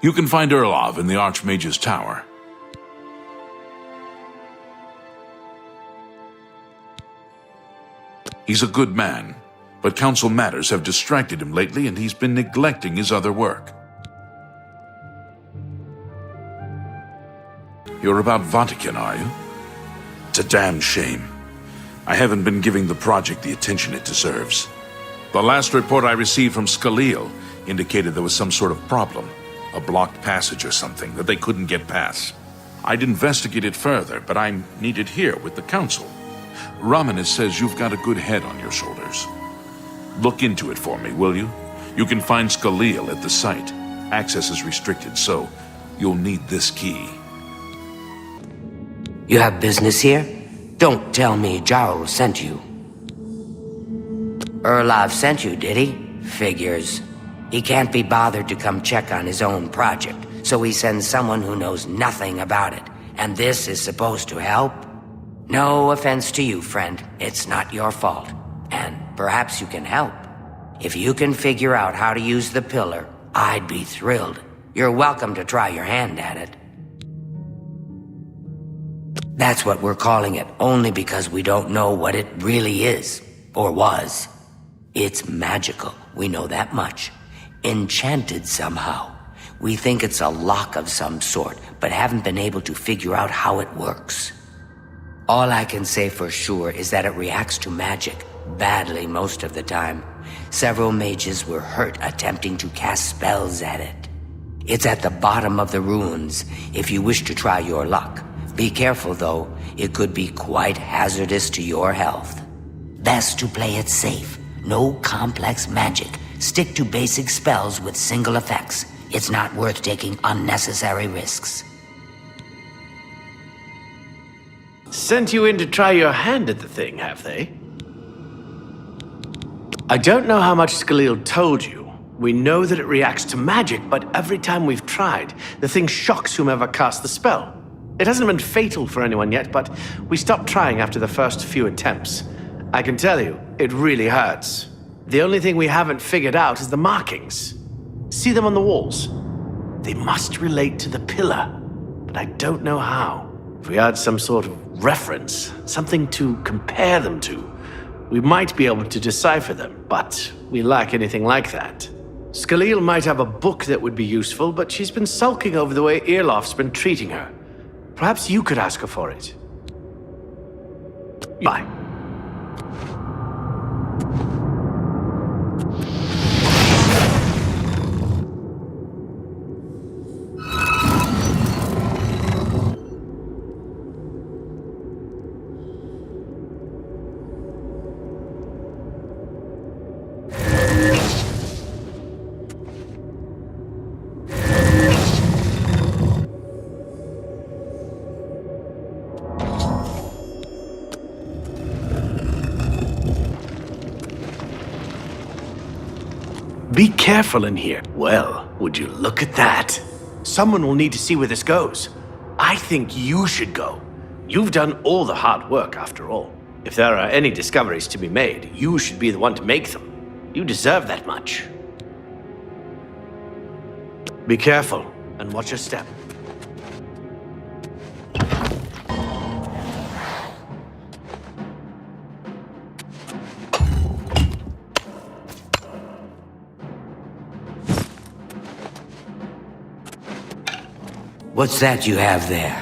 You can find Erlov in the Archmage's tower. He's a good man, but council matters have distracted him lately and he's been neglecting his other work. You're about Vatican, are you? It's a damn shame. I haven't been giving the project the attention it deserves. The last report I received from Skalil indicated there was some sort of problem, a blocked passage or something that they couldn't get past. I'd investigate it further, but I'm needed here with the council. Ramanis says you've got a good head on your shoulders. Look into it for me, will you? You can find Skalil at the site. Access is restricted, so you'll need this key. You have business here? Don't tell me Jarl sent you. Erlov sent you, did he? Figures. He can't be bothered to come check on his own project, so he sends someone who knows nothing about it. And this is supposed to help? No offense to you, friend. It's not your fault. And perhaps you can help. If you can figure out how to use the pillar, I'd be thrilled. You're welcome to try your hand at it. That's what we're calling it, only because we don't know what it really is, or was. It's magical, we know that much. Enchanted somehow. We think it's a lock of some sort, but haven't been able to figure out how it works. All I can say for sure is that it reacts to magic, badly most of the time. Several mages were hurt attempting to cast spells at it. It's at the bottom of the ruins, if you wish to try your luck. Be careful, though. It could be quite hazardous to your health. Best to play it safe. No complex magic. Stick to basic spells with single effects. It's not worth taking unnecessary risks. Sent you in to try your hand at the thing, have they? I don't know how much Skalil told you. We know that it reacts to magic, but every time we've tried, the thing shocks whomever cast the spell. It hasn't been fatal for anyone yet, but we stopped trying after the first few attempts. I can tell you, it really hurts. The only thing we haven't figured out is the markings. See them on the walls? They must relate to the pillar, but I don't know how. If we had some sort of reference, something to compare them to, we might be able to decipher them, but we lack anything like that. Skalil might have a book that would be useful, but she's been sulking over the way Irlof's been treating her. Perhaps you could ask her for it. Bye. Be careful in here. Well, would you look at that? Someone will need to see where this goes. I think you should go. You've done all the hard work, after all. If there are any discoveries to be made, you should be the one to make them. You deserve that much. Be careful, and watch your step. What's that you have there?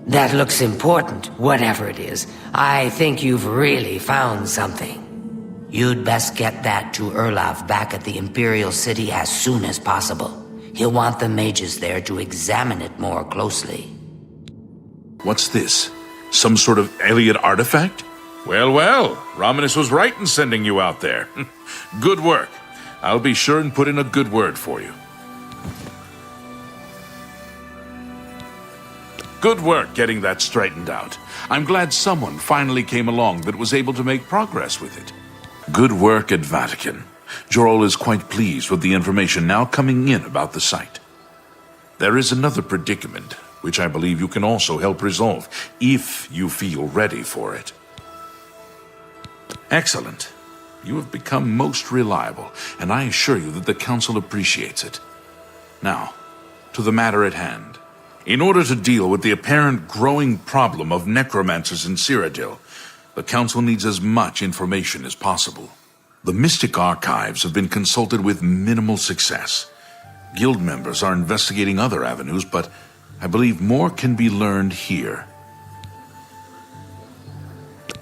That looks important, whatever it is. I think you've really found something. You'd best get that to Erlov back at the Imperial City as soon as possible. He'll want the mages there to examine it more closely. What's this? Some sort of alien artifact? Well, well, Ramanis was right in sending you out there. Good work. I'll be sure and put in a good word for you. Good work getting that straightened out. I'm glad someone finally came along that was able to make progress with it. Good work at Vatican. Jorol is quite pleased with the information now coming in about the site. There is another predicament, which I believe you can also help resolve, if you feel ready for it. Excellent. You have become most reliable, and I assure you that the Council appreciates it. Now, to the matter at hand. In order to deal with the apparent growing problem of necromancers in Cyrodiil, the Council needs as much information as possible. The Mystic Archives have been consulted with minimal success. Guild members are investigating other avenues, but I believe more can be learned here.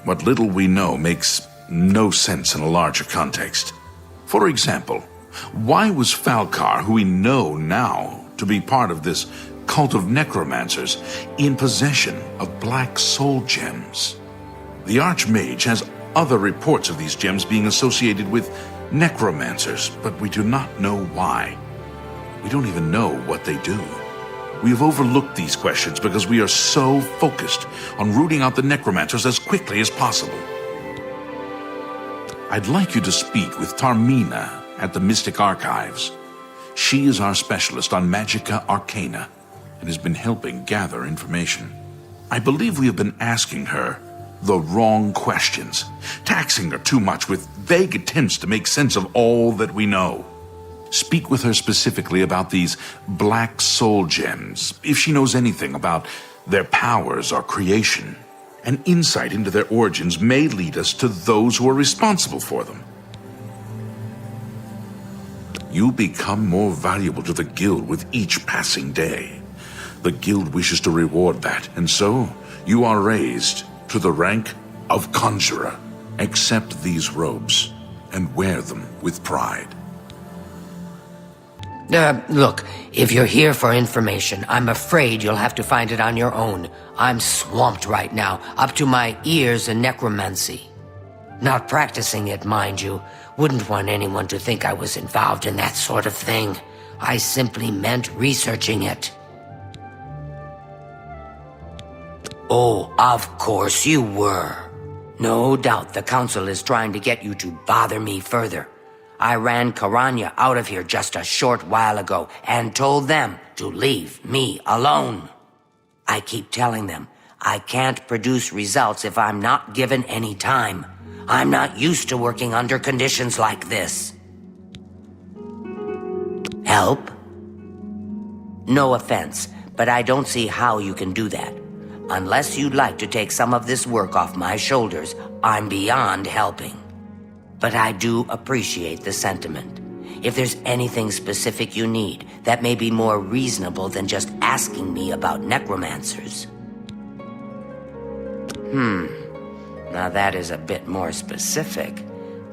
What little we know makes no sense in a larger context. For example, why was Falcar, who we know now to be part of this cult of necromancers, in possession of black soul gems? The Archmage has other reports of these gems being associated with necromancers, but we do not know why. We don't even know what they do. We have overlooked these questions because we are so focused on rooting out the necromancers as quickly as possible. I'd like you to speak with Tarmina at the Mystic Archives. She is our specialist on Magica Arcana and has been helping gather information. I believe we have been asking her the wrong questions, taxing her too much with vague attempts to make sense of all that we know. Speak with her specifically about these black soul gems, if she knows anything about their powers or creation. An insight into their origins may lead us to those who are responsible for them. You become more valuable to the Guild with each passing day. The Guild wishes to reward that, and so you are raised to the rank of Conjurer. Accept these robes and wear them with pride. Look, if you're here for information, I'm afraid you'll have to find it on your own. I'm swamped right now, up to my ears in necromancy. Not practicing it, mind you. Wouldn't want anyone to think I was involved in that sort of thing. I simply meant researching it. Oh, of course you were. No doubt the Council is trying to get you to bother me further. I ran Karanya out of here just a short while ago and told them to leave me alone. I keep telling them I can't produce results if I'm not given any time. I'm not used to working under conditions like this. Help? No offense, but I don't see how you can do that. Unless you'd like to take some of this work off my shoulders, I'm beyond helping. But I do appreciate the sentiment. If there's anything specific you need, that may be more reasonable than just asking me about necromancers. Now that is a bit more specific.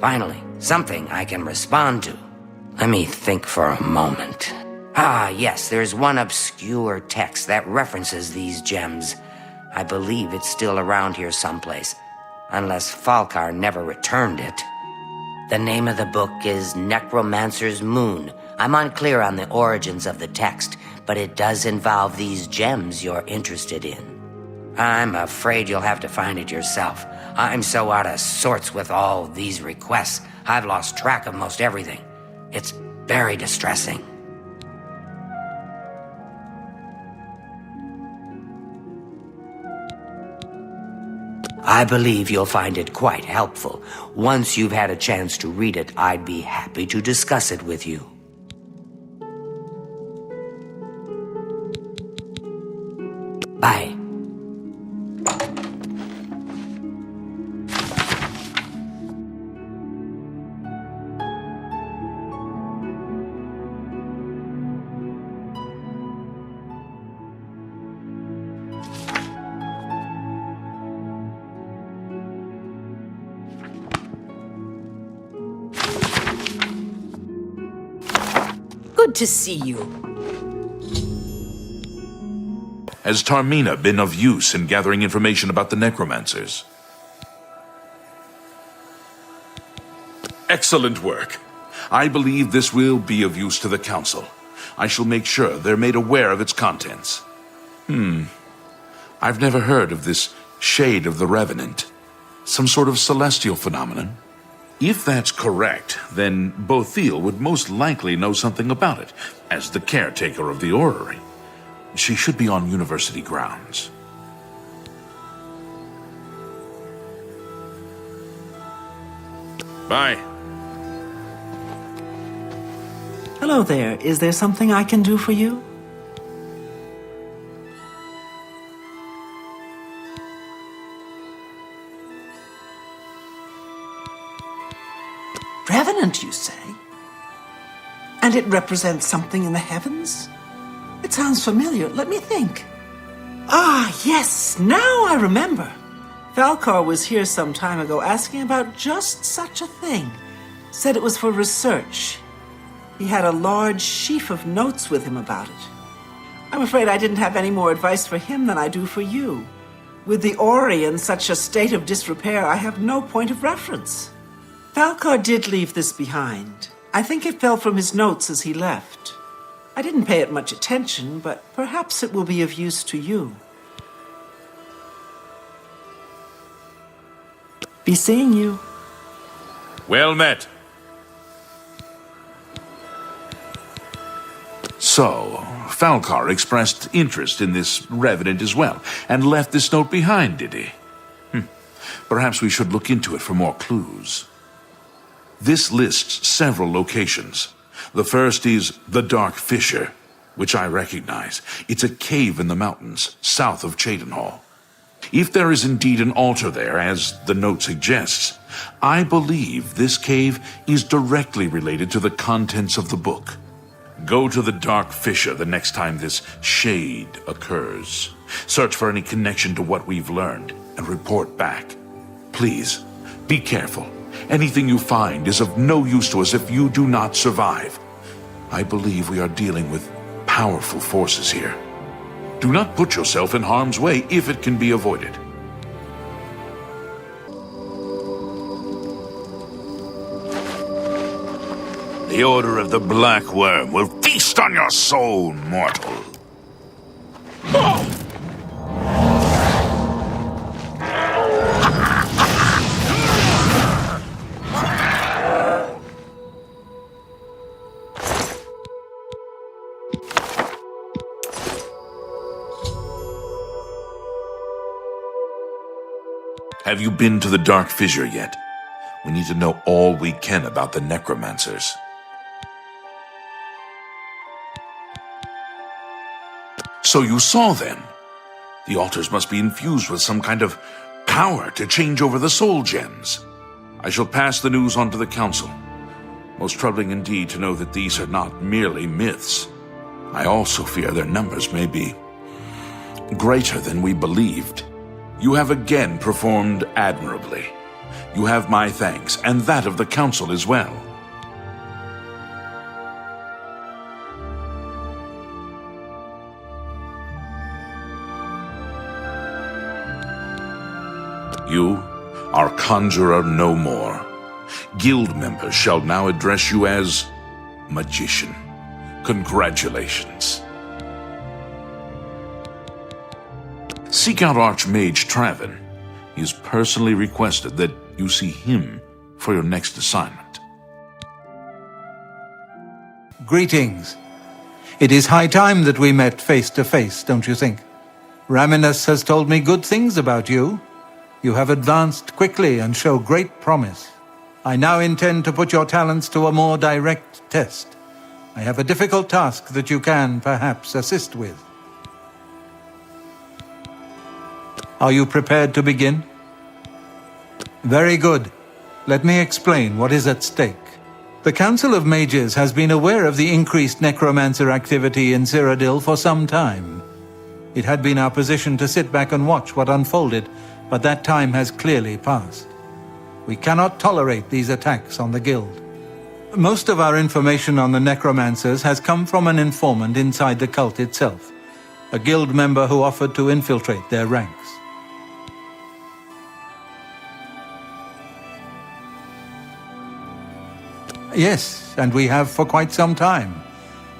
Finally, something I can respond to. Let me think for a moment. Ah, yes, there's one obscure text that references these gems. I believe it's still around here someplace, unless Falcar never returned it. The name of the book is Necromancer's Moon. I'm unclear on the origins of the text, but it does involve these gems you're interested in. I'm afraid you'll have to find it yourself. I'm so out of sorts with all these requests, I've lost track of most everything. It's very distressing. I believe you'll find it quite helpful. Once you've had a chance to read it, I'd be happy to discuss it with you. Bye. Good to see you. Has Tarmina been of use in gathering information about the necromancers? Excellent work. I believe this will be of use to the Council. I shall make sure they're made aware of its contents. I've never heard of this Shade of the Revenant. Some sort of celestial phenomenon? If that's correct, then Bothil would most likely know something about it, as the caretaker of the orrery. She should be on university grounds. Bye. Hello there. Is there something I can do for you? pennant, you say? And it represents something in the heavens? It sounds familiar. Let me think. Ah, yes, now I remember. Falcar was here some time ago asking about just such a thing. Said it was for research. He had a large sheaf of notes with him about it. I'm afraid I didn't have any more advice for him than I do for you. With the Ori in such a state of disrepair, I have no point of reference. Falcar did leave this behind. I think it fell from his notes as he left. I didn't pay it much attention, but perhaps it will be of use to you. Be seeing you. Well met. So, Falcar expressed interest in this revenant as well, and left this note behind, did he? Perhaps we should look into it for more clues. This lists several locations. The first is the Dark Fissure, which I recognize. It's a cave in the mountains, south of Cheydinhal. If there is indeed an altar there, as the note suggests, I believe this cave is directly related to the contents of the book. Go to the Dark Fissure the next time this shade occurs. Search for any connection to what we've learned and report back. Please, be careful. Anything you find is of no use to us if you do not survive. I believe we are dealing with powerful forces here. Do not put yourself in harm's way if it can be avoided. The Order of the Black Worm will feast on your soul, mortal. Have you been to the Dark Fissure yet? We need to know all we can about the necromancers. So you saw them. The altars must be infused with some kind of power to change over the soul gems. I shall pass the news on to the council. Most troubling indeed to know that these are not merely myths. I also fear their numbers may be greater than we believed. You have again performed admirably. You have my thanks, and that of the council as well. You are conjurer no more. Guild members shall now address you as magician. Congratulations. Seek out Archmage Traven. He has personally requested that you see him for your next assignment. Greetings. It is high time that we met face to face, don't you think? Raminus has told me good things about you. You have advanced quickly and show great promise. I now intend to put your talents to a more direct test. I have a difficult task that you can, perhaps, assist with. Are you prepared to begin? Very good. Let me explain what is at stake. The Council of Mages has been aware of the increased necromancer activity in Cyrodiil for some time. It had been our position to sit back and watch what unfolded, but that time has clearly passed. We cannot tolerate these attacks on the Guild. Most of our information on the necromancers has come from an informant inside the cult itself, a Guild member who offered to infiltrate their ranks. Yes, and we have for quite some time.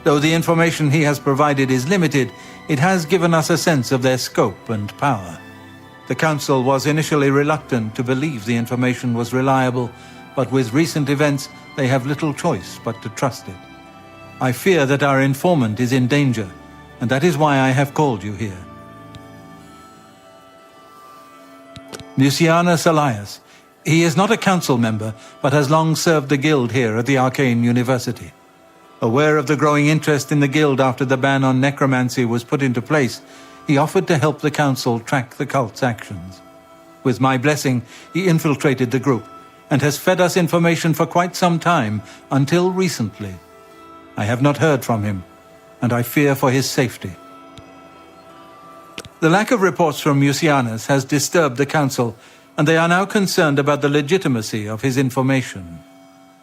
Though the information he has provided is limited, it has given us a sense of their scope and power. The Council was initially reluctant to believe the information was reliable, but with recent events, they have little choice but to trust it. I fear that our informant is in danger, and that is why I have called you here. Lucianus Elias. He is not a council member, but has long served the Guild here at the Arcane University. Aware of the growing interest in the Guild after the ban on necromancy was put into place, he offered to help the Council track the cult's actions. With my blessing, he infiltrated the group, and has fed us information for quite some time, until recently. I have not heard from him, and I fear for his safety. The lack of reports from Mucianus has disturbed the Council, and they are now concerned about the legitimacy of his information.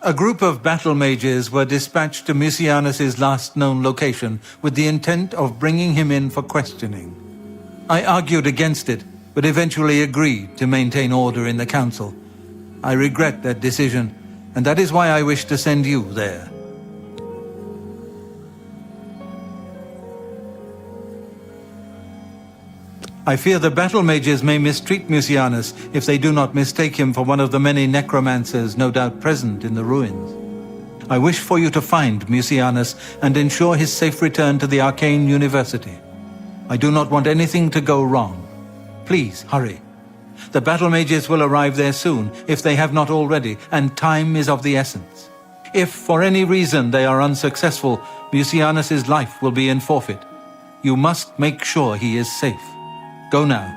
A group of battle mages were dispatched to Mucianus's last known location with the intent of bringing him in for questioning. I argued against it, but eventually agreed to maintain order in the Council. I regret that decision, and that is why I wish to send you there. I fear the battle mages may mistreat Mucianus if they do not mistake him for one of the many necromancers no doubt present in the ruins. I wish for you to find Mucianus and ensure his safe return to the Arcane University. I do not want anything to go wrong. Please, hurry. The battle mages will arrive there soon, if they have not already, and time is of the essence. If, for any reason, they are unsuccessful, Mucianus's life will be in forfeit. You must make sure he is safe. Go now,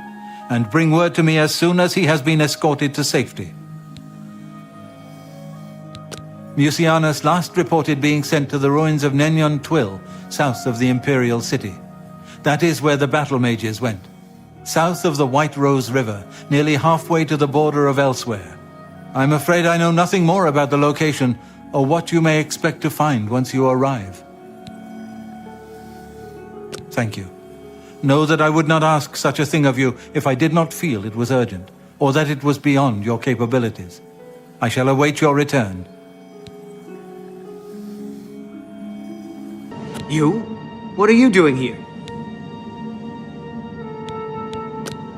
and bring word to me as soon as he has been escorted to safety. Mucianus last reported being sent to the ruins of Nenyon Twill, south of the Imperial City. That is where the battle mages went. South of the White Rose River, nearly halfway to the border of elsewhere. I'm afraid I know nothing more about the location, or what you may expect to find once you arrive. Thank you. Know that I would not ask such a thing of you if I did not feel it was urgent, or that it was beyond your capabilities. I shall await your return. You? What are you doing here?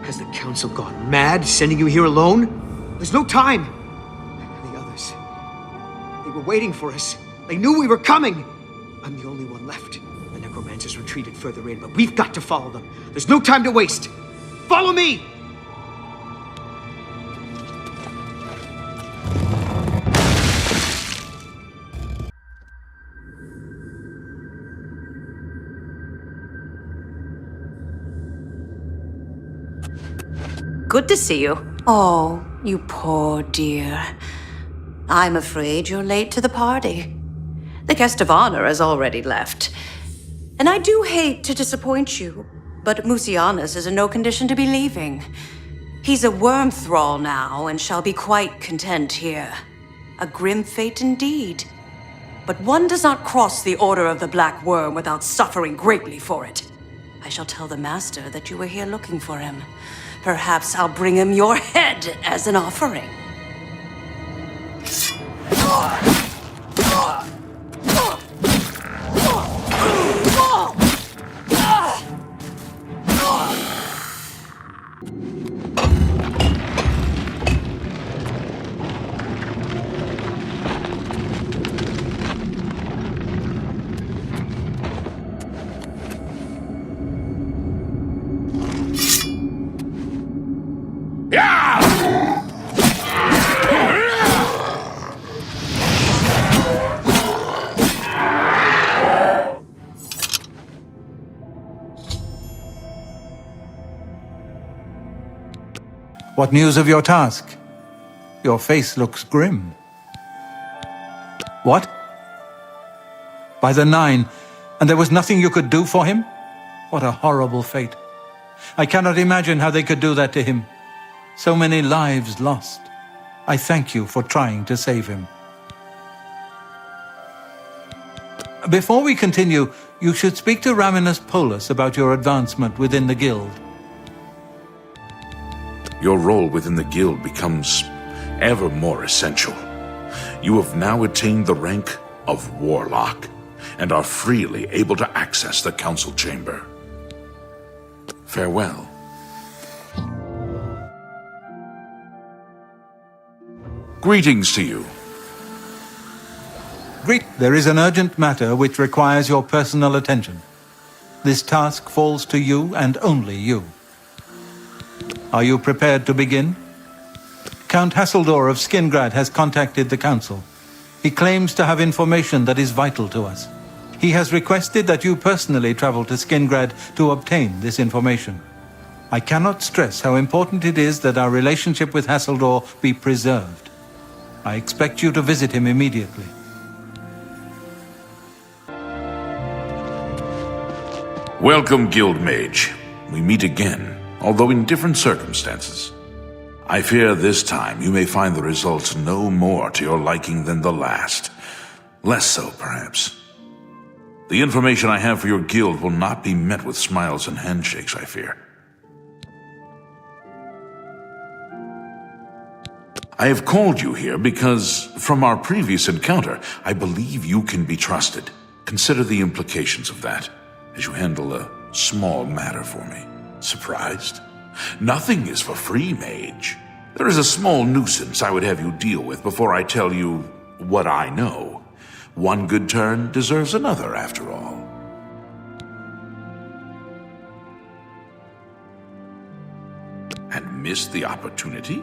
Has the Council gone mad, sending you here alone? There's no time! The others... they were waiting for us. They knew we were coming! I'm the only one left. The necromancers retreated further in, but we've got to follow them. There's no time to waste! Follow me! Good to see you. Oh, you poor dear. I'm afraid you're late to the party. The guest of honor has already left. And I do hate to disappoint you, but Mucianus is in no condition to be leaving. He's a worm thrall now and shall be quite content here. A grim fate indeed. But one does not cross the Order of the Black Worm without suffering greatly for it. I shall tell the Master that you were here looking for him. Perhaps I'll bring him your head as an offering. What news of your task? Your face looks grim. What? By the 9, and there was nothing you could do for him? What a horrible fate. I cannot imagine how they could do that to him. So many lives lost. I thank you for trying to save him. Before we continue, you should speak to Raminus Polus about your advancement within the guild. Your role within the guild becomes ever more essential. You have now attained the rank of Warlock, and are freely able to access the council chamber. Farewell. Greetings to you. There is an urgent matter which requires your personal attention. This task falls to you and only you. Are you prepared to begin? Count Hasseldor of Skingrad has contacted the Council. He claims to have information that is vital to us. He has requested that you personally travel to Skingrad to obtain this information. I cannot stress how important it is that our relationship with Hasseldor be preserved. I expect you to visit him immediately. Welcome, Guild Mage. We meet again, although in different circumstances. I fear this time you may find the results no more to your liking than the last. Less so, perhaps. The information I have for your guild will not be met with smiles and handshakes, I fear. I have called you here because, from our previous encounter, I believe you can be trusted. Consider the implications of that as you handle a small matter for me. Surprised? Nothing is for free, mage. There is a small nuisance I would have you deal with before I tell you what I know. One good turn deserves another, after all. And miss the opportunity?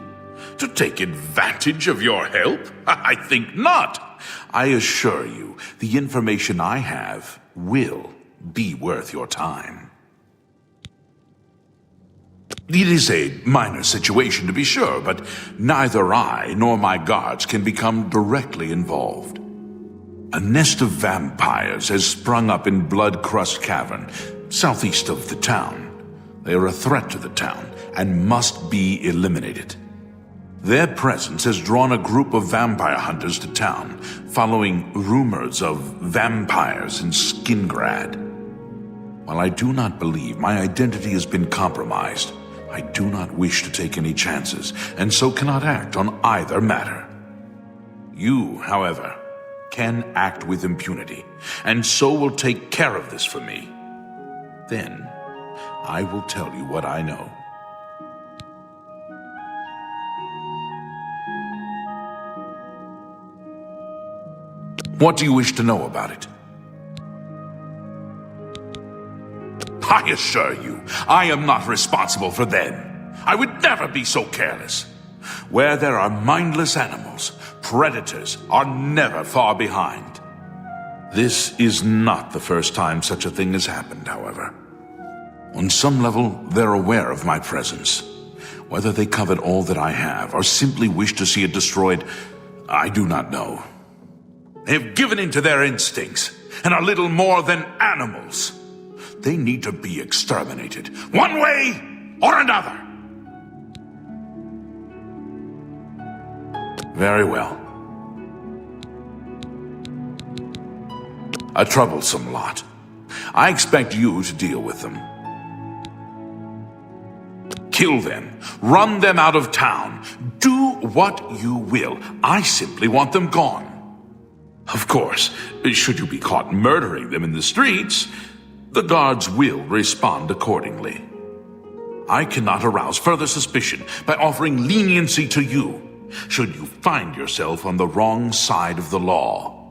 To take advantage of your help? I think not. I assure you, the information I have will be worth your time. It is a minor situation, to be sure, but neither I nor my guards can become directly involved. A nest of vampires has sprung up in Blood-Crust Cavern, southeast of the town. They are a threat to the town and must be eliminated. Their presence has drawn a group of vampire hunters to town, following rumors of vampires in Skingrad. While I do not believe my identity has been compromised, I do not wish to take any chances, and so cannot act on either matter. You, however, can act with impunity, and so will take care of this for me. Then, I will tell you what I know. What do you wish to know about it? I assure you, I am not responsible for them. I would never be so careless. Where there are mindless animals, predators are never far behind. This is not the first time such a thing has happened, however. On some level, they're aware of my presence. Whether they covet all that I have, or simply wish to see it destroyed, I do not know. They have given in to their instincts, and are little more than animals. They need to be exterminated, one way or another. Very well. A troublesome lot. I expect you to deal with them. Kill them. Run them out of town. Do what you will. I simply want them gone. Of course, should you be caught murdering them in the streets, the guards will respond accordingly. I cannot arouse further suspicion by offering leniency to you, should you find yourself on the wrong side of the law.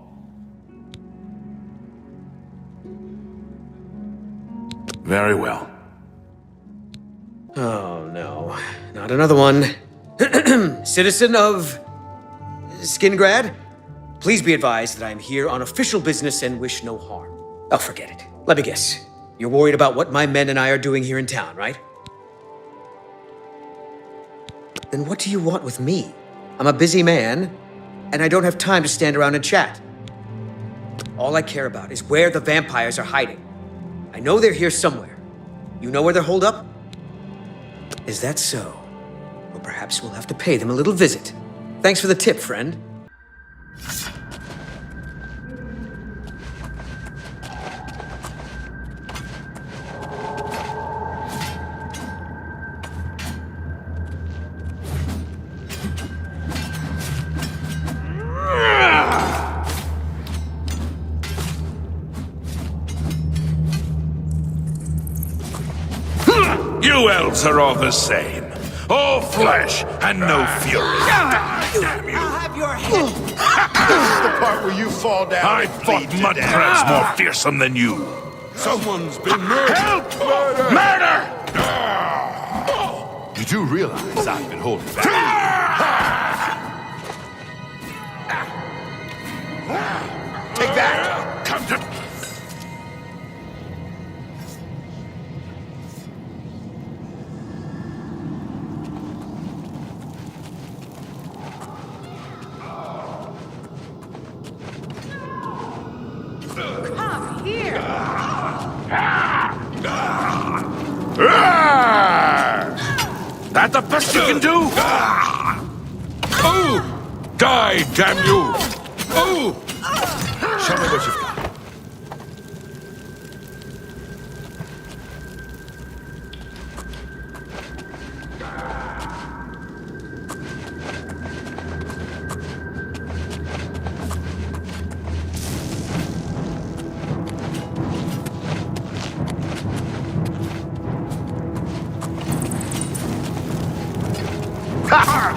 Very well. Oh, no. Not another one. Citizen of Skingrad? Please be advised that I am here on official business and wish no harm. Oh, forget it. Let me guess. You're worried about what my men and I are doing here in town, right? Then what do you want with me? I'm a busy man, and I don't have time to stand around and chat. All I care about is where the vampires are hiding. I know they're here somewhere. You know where they're holed up? Is that so? Well, perhaps we'll have to pay them a little visit. Thanks for the tip, friend. You elves are all the same. All flesh and no fury. Damn you! I'll have your head. This is the part where you fall down. I fought mud crabs more fearsome than you. Someone's been murdered. Help! Murder! You do realize I've been holding back. Take that! Come to... that the best you can do? Oh! Die, damn you! Oh! Show me what you've got.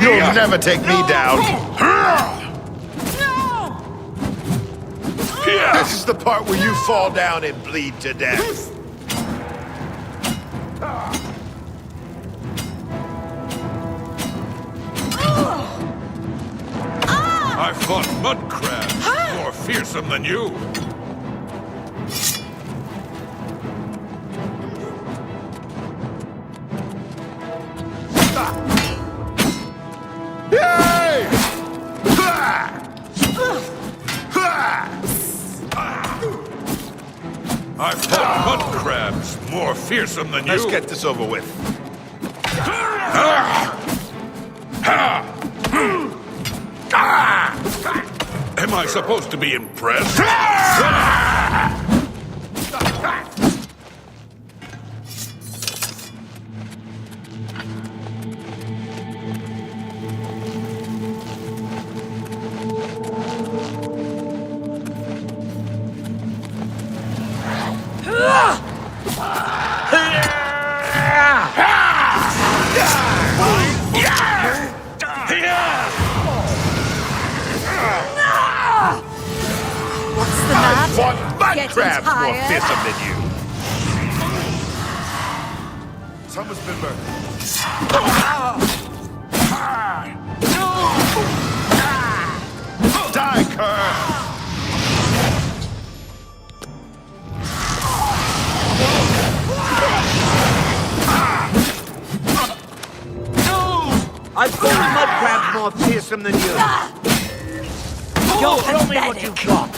You'll never take me down. This is the part where you fall down and bleed to death. I fought mud crabs more fearsome than you. I fought mud crabs more fearsome than you. Let's get this over with. Am I supposed to be impressed? I fought mud crabs more fearsome than you. Someone's been murdered. Die, Kerr! I've fought mud crabs more fearsome than you. Show me what you've got.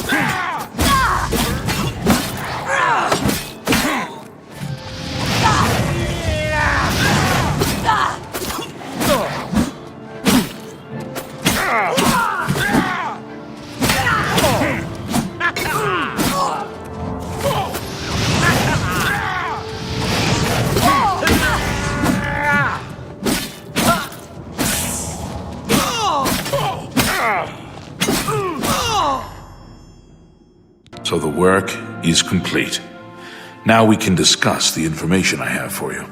So the work is complete. Now we can discuss the information I have for you.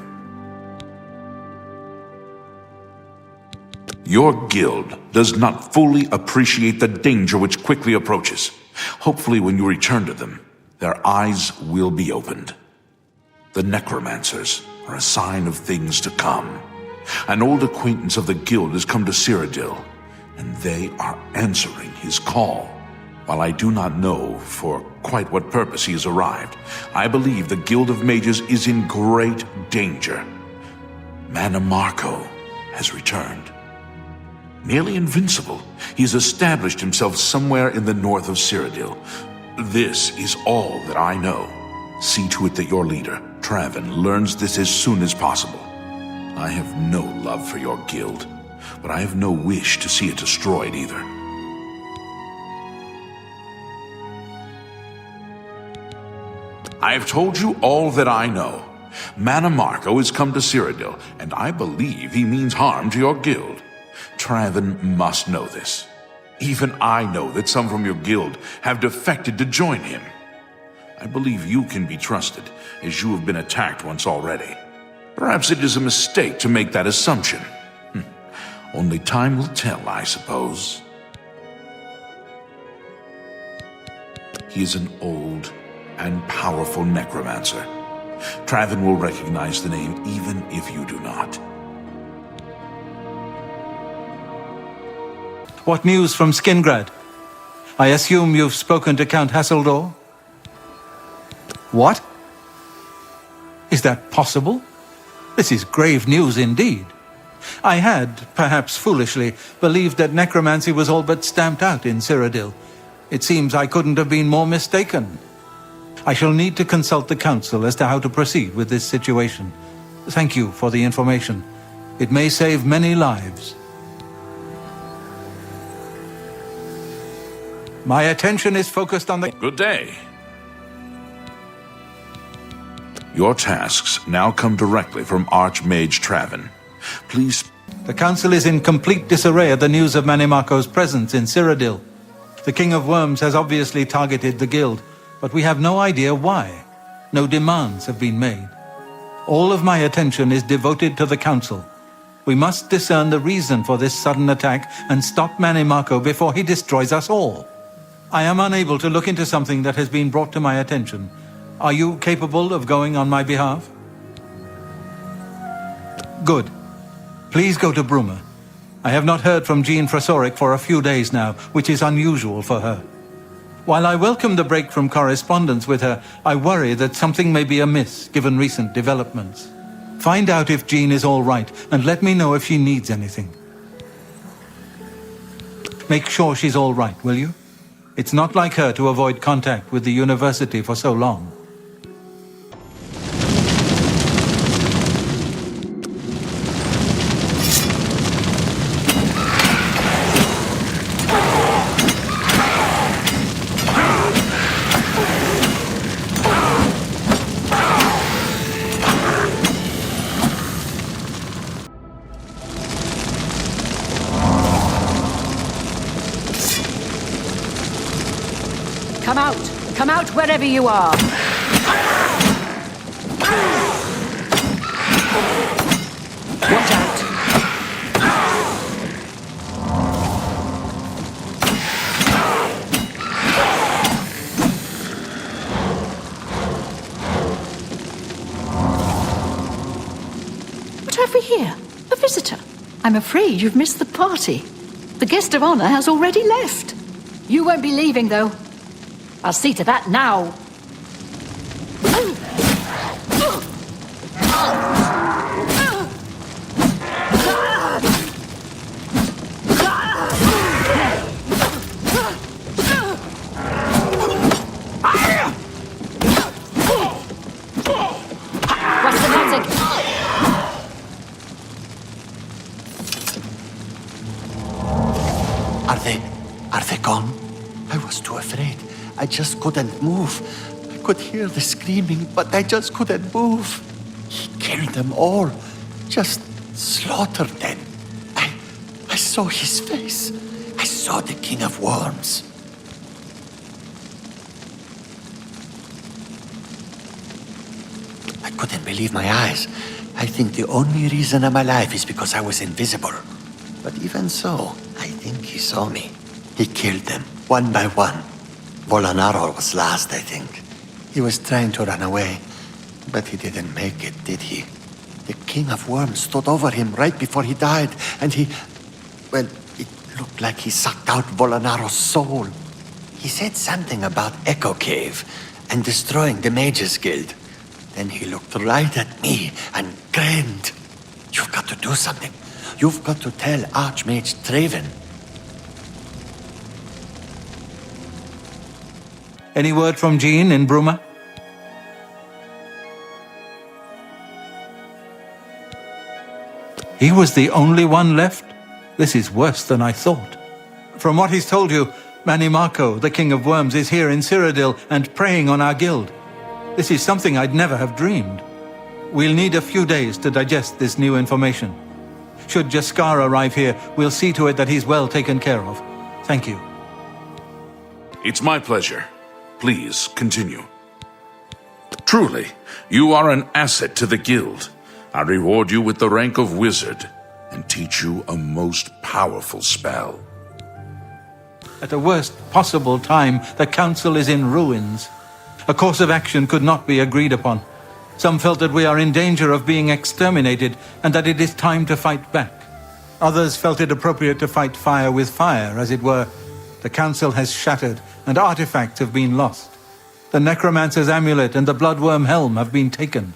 Your guild does not fully appreciate the danger which quickly approaches. Hopefully when you return to them, their eyes will be opened. The necromancers are a sign of things to come. An old acquaintance of the guild has come to Cyrodiil, and they are answering his call. While I do not know for quite what purpose he has arrived, I believe the Guild of Mages is in great danger. Manamarco has returned. Nearly invincible, he has established himself somewhere in the north of Cyrodiil. This is all that I know. See to it that your leader, Traven, learns this as soon as possible. I have no love for your guild, but I have no wish to see it destroyed either. I have told you all that I know. Manamarco has come to Cyrodiil, and I believe he means harm to your guild. Traven must know this. Even I know that some from your guild have defected to join him. I believe you can be trusted, as you have been attacked once already. Perhaps it is a mistake to make that assumption. Only time will tell, I suppose. He is an old and powerful necromancer. Traven will recognize the name even if you do not. What news from Skingrad? I assume you've spoken to Count Hasseldor? What? Is that possible? This is grave news indeed. I had, perhaps foolishly, believed that necromancy was all but stamped out in Cyrodiil. It seems I couldn't have been more mistaken. I shall need to consult the council as to how to proceed with this situation. Thank you for the information. It may save many lives. My attention is focused on the... Good day. Your tasks now come directly from Archmage Traven. Please... The Council is in complete disarray at the news of Manimako's presence in Cyrodiil. The King of Worms has obviously targeted the Guild, but we have no idea why. No demands have been made. All of my attention is devoted to the Council. We must discern the reason for this sudden attack and stop Manimako before he destroys us all. I am unable to look into something that has been brought to my attention. Are you capable of going on my behalf? Good. Please go to Bruma. I have not heard from Jean Frasoric for a few days now, which is unusual for her. While I welcome the break from correspondence with her, I worry that something may be amiss given recent developments. Find out if Jean is all right and let me know if she needs anything. Make sure she's all right, will you? It's not like her to avoid contact with the university for so long. Come out! Come out wherever you are! Watch out! What have we here? A visitor. I'm afraid you've missed the party. The guest of honor has already left. You won't be leaving, though. I'll see to that now. What's the magic? Are they gone? I was too afraid. I just couldn't move. I could hear the screaming, but I just couldn't move. He killed them all. Just slaughtered them. I saw his face. I saw the King of Worms. I couldn't believe my eyes. I think the only reason I'm alive is because I was invisible. But even so, I think he saw me. He killed them, one by one. Volanaro was last, I think. He was trying to run away, but he didn't make it, did he? The King of Worms stood over him right before he died, and well, it looked like he sucked out Volanaro's soul. He said something about Echo Cave and destroying the Mages Guild. Then he looked right at me and grinned. You've got to do something. You've got to tell Archmage Traven. Any word from Jean in Bruma? He was the only one left? This is worse than I thought. From what he's told you, Manimako, the King of Worms, is here in Cyrodiil and preying on our guild. This is something I'd never have dreamed. We'll need a few days to digest this new information. Should Jaskar arrive here, we'll see to it that he's well taken care of. Thank you. It's my pleasure. Please, continue. Truly, you are an asset to the Guild. I reward you with the rank of Wizard and teach you a most powerful spell. At the worst possible time, the Council is in ruins. A course of action could not be agreed upon. Some felt that we are in danger of being exterminated and that it is time to fight back. Others felt it appropriate to fight fire with fire, as it were. The Council has shattered and artifacts have been lost. The Necromancer's amulet and the Bloodworm helm have been taken.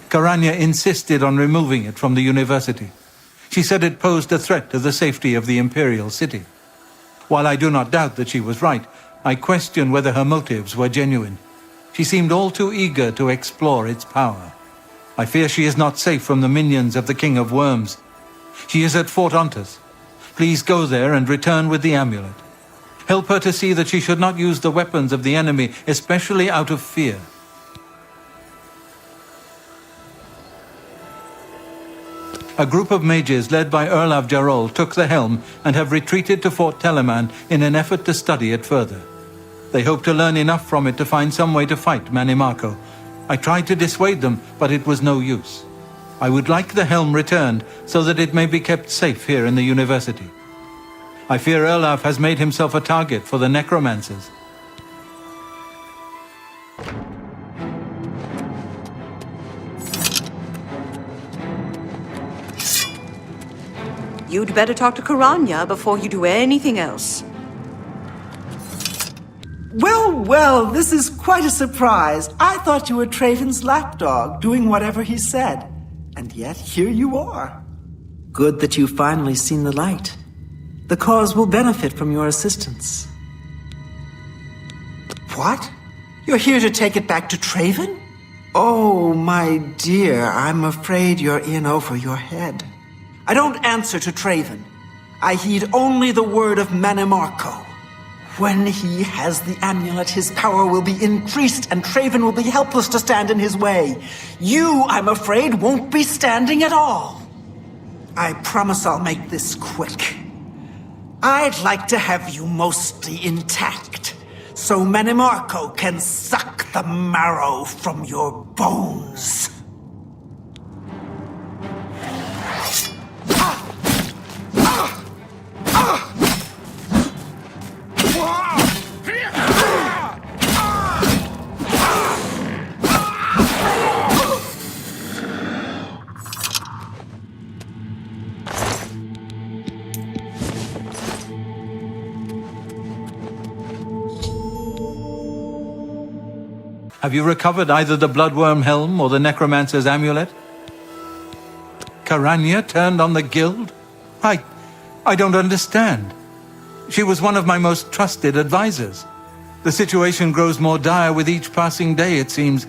Karanya insisted on removing it from the university. She said it posed a threat to the safety of the Imperial City. While I do not doubt that she was right, I question whether her motives were genuine. She seemed all too eager to explore its power. I fear she is not safe from the minions of the King of Worms. She is at Fort Ontus. Please go there and return with the amulet. Help her to see that she should not use the weapons of the enemy, especially out of fear. A group of mages led by Erlav Jarol took the helm and have retreated to Fort Telemann in an effort to study it further. They hope to learn enough from it to find some way to fight Manimarco. I tried to dissuade them, but it was no use. I would like the helm returned so that it may be kept safe here in the university. I fear Erlav has made himself a target for the necromancers. You'd better talk to Karanya before you do anything else. Well, this is quite a surprise. I thought you were Traven's lapdog, doing whatever he said. And yet, here you are. Good that you've finally seen the light. The cause will benefit from your assistance. What? You're here to take it back to Traven? Oh, my dear, I'm afraid you're in over your head. I don't answer to Traven. I heed only the word of Manimarco. When he has the amulet, his power will be increased, and Traven will be helpless to stand in his way. You, I'm afraid, won't be standing at all. I promise I'll make this quick. I'd like to have you mostly intact, so Manimarco can suck the marrow from your bones. Have you recovered either the Bloodworm Helm or the Necromancer's Amulet? Karanya turned on the guild? I don't understand. She was one of my most trusted advisors. The situation grows more dire with each passing day, it seems.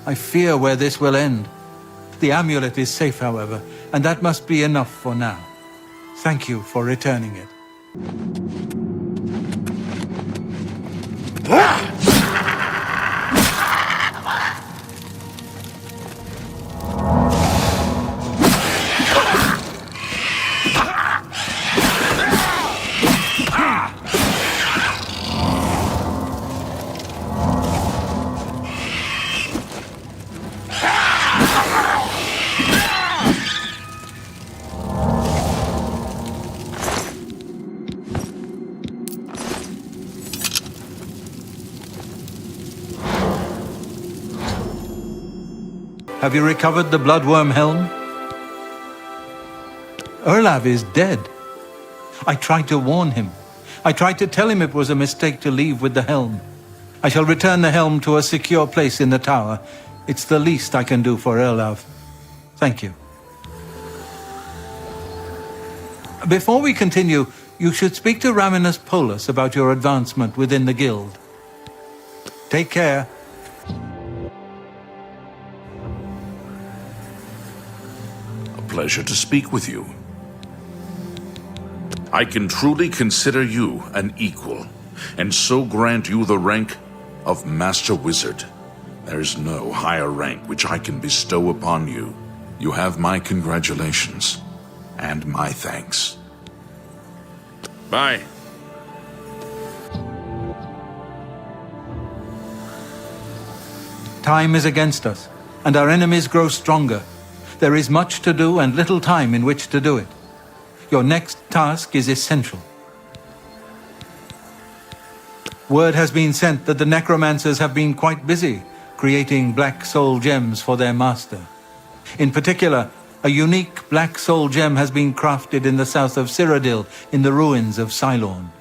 I fear where this will end. The amulet is safe, however, and that must be enough for now. Thank you for returning it. Have you recovered the Bloodworm Helm? Erlav is dead. I tried to warn him. I tried to tell him it was a mistake to leave with the helm. I shall return the helm to a secure place in the tower. It's the least I can do for Erlav. Thank you. Before we continue, you should speak to Raminus Polus about your advancement within the guild. Take care. Pleasure to speak with you. I can truly consider you an equal, and so grant you the rank of Master Wizard. There is no higher rank which I can bestow upon you. You have my congratulations, and my thanks. Bye. Time is against us, and our enemies grow stronger. There is much to do and little time in which to do it. Your next task is essential. Word has been sent that the necromancers have been quite busy creating black soul gems for their master. In particular, a unique black soul gem has been crafted in the south of Cyrodiil in the ruins of Cylorn.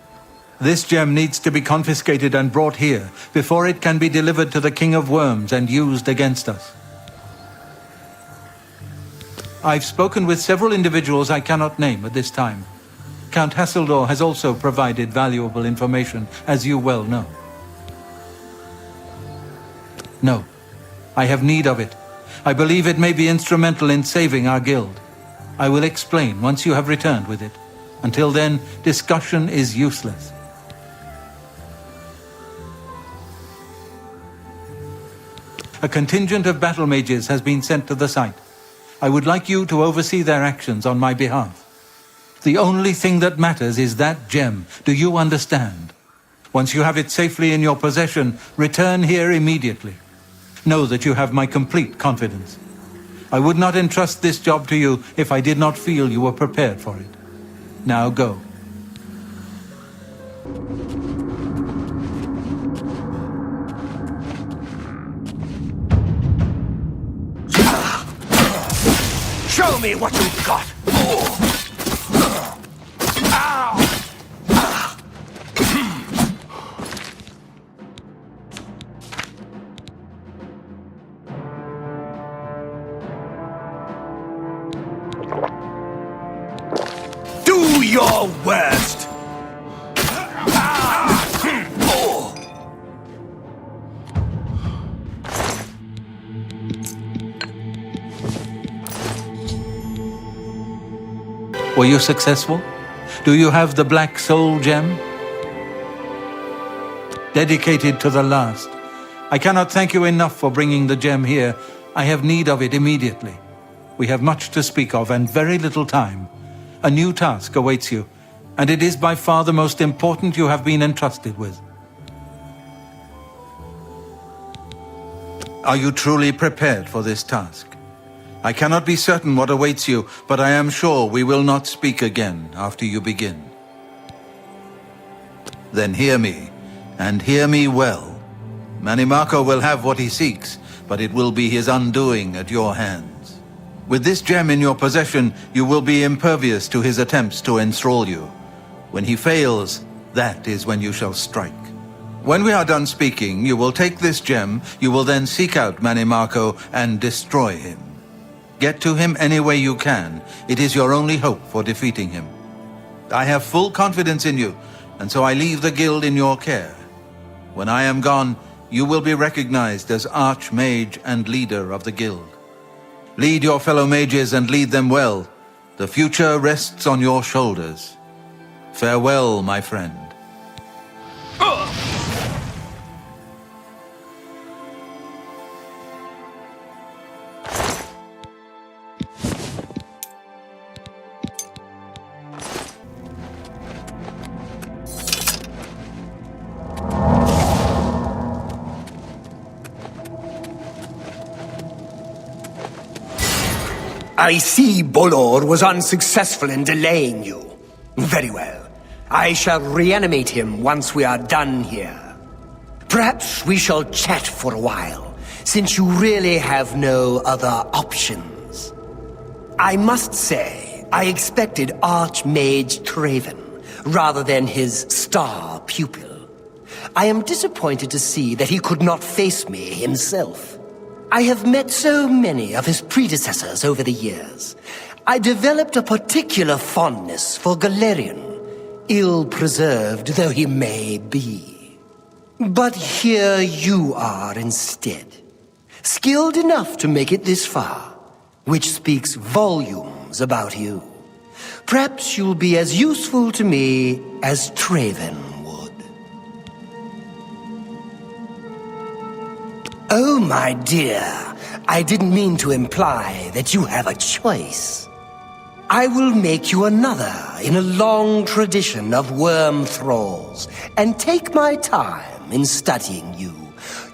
This gem needs to be confiscated and brought here before it can be delivered to the King of Worms and used against us. I've spoken with several individuals I cannot name at this time. Count Hasseldor has also provided valuable information, as you well know. No, I have need of it. I believe it may be instrumental in saving our guild. I will explain once you have returned with it. Until then, discussion is useless. A contingent of battle mages has been sent to the site. I would like you to oversee their actions on my behalf. The only thing that matters is that gem. Do you understand? Once you have it safely in your possession, return here immediately. Know that you have my complete confidence. I would not entrust this job to you if I did not feel you were prepared for it. Now go. Show me what you've got! Do your worst! Were you successful? Do you have the Black Soul Gem? Dedicated to the last. I cannot thank you enough for bringing the gem here. I have need of it immediately. We have much to speak of and very little time. A new task awaits you, and it is by far the most important you have been entrusted with. Are you truly prepared for this task? I cannot be certain what awaits you, but I am sure we will not speak again after you begin. Then hear me, and hear me well. Mannimarco will have what he seeks, but it will be his undoing at your hands. With this gem in your possession, you will be impervious to his attempts to enthrall you. When he fails, that is when you shall strike. When we are done speaking, you will take this gem, you will then seek out Mannimarco and destroy him. Get to him any way you can. It is your only hope for defeating him. I have full confidence in you, and so I leave the guild in your care. When I am gone, you will be recognized as Archmage and leader of the guild. Lead your fellow mages and lead them well. The future rests on your shoulders. Farewell, my friend. I see Bolor was unsuccessful in delaying you. Very well. I shall reanimate him once we are done here. Perhaps we shall chat for a while, since you really have no other options. I must say, I expected Archmage Traven, rather than his star pupil. I am disappointed to see that he could not face me himself. I have met so many of his predecessors over the years. I developed a particular fondness for Galerion, ill-preserved though he may be. But here you are instead, skilled enough to make it this far, which speaks volumes about you. Perhaps you'll be as useful to me as Traven would. Oh, my dear, I didn't mean to imply that you have a choice. I will make you another in a long tradition of worm thralls, and take my time in studying you.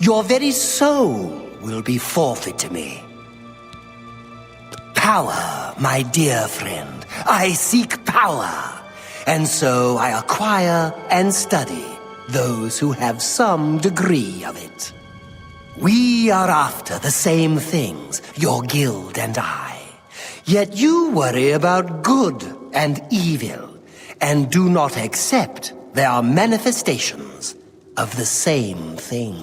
Your very soul will be forfeit to me. Power, my dear friend. I seek power, and so I acquire and study those who have some degree of it. We are after the same things, your guild and I. Yet you worry about good and evil, and do not accept they are manifestations of the same thing.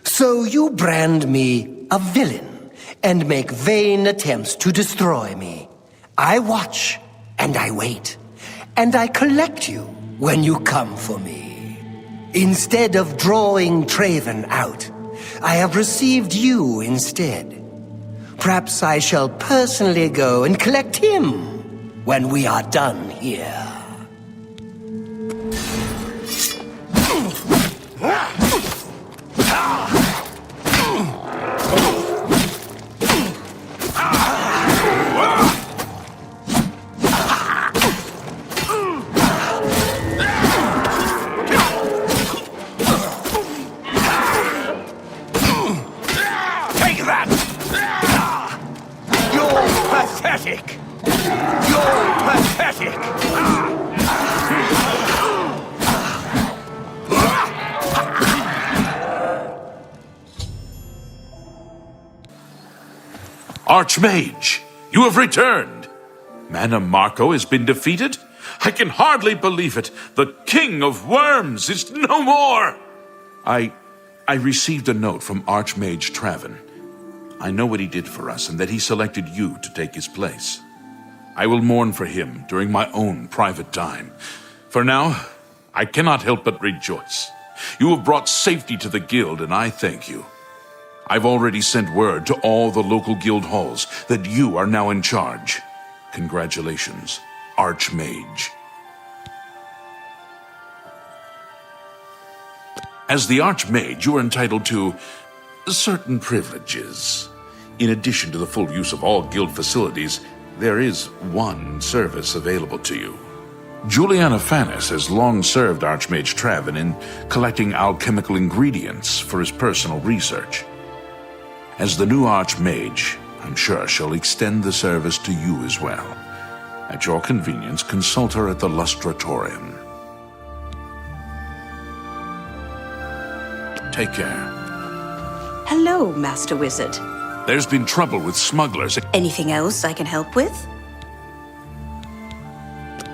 So you brand me a villain, and make vain attempts to destroy me. I watch, and I wait, and I collect you when you come for me. Instead of drawing Traven out, I have received you instead. Perhaps I shall personally go and collect him when we are done here. Archmage, you have returned. Mana Marco has been defeated? I can hardly believe it. The King of Worms is no more. I received a note from Archmage Traven. I know what he did for us and that he selected you to take his place. I will mourn for him during my own private time. For now, I cannot help but rejoice. You have brought safety to the guild, and I thank you. I've already sent word to all the local guild halls that you are now in charge. Congratulations, Archmage. As the Archmage, you are entitled to certain privileges. In addition to the full use of all guild facilities, there is one service available to you. Juliana Fanis has long served Archmage Traven in collecting alchemical ingredients for his personal research. As the new Archmage, I'm sure she'll extend the service to you as well. At your convenience, consult her at the Lustratorium. Take care. Hello, Master Wizard. There's been trouble with smugglers. Anything else I can help with?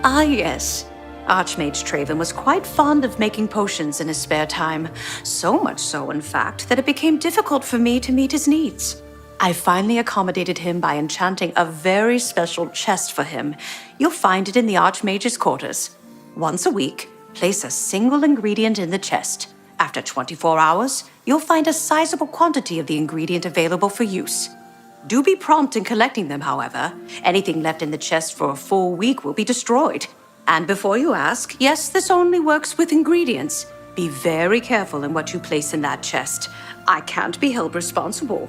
Ah, yes. Archmage Traven was quite fond of making potions in his spare time. So much so, in fact, that it became difficult for me to meet his needs. I finally accommodated him by enchanting a very special chest for him. You'll find it in the Archmage's quarters. Once a week, place a single ingredient in the chest. After 24 hours, you'll find a sizable quantity of the ingredient available for use. Do be prompt in collecting them, however. Anything left in the chest for a full week will be destroyed. And before you ask, yes, this only works with ingredients. Be very careful in what you place in that chest. I can't be held responsible.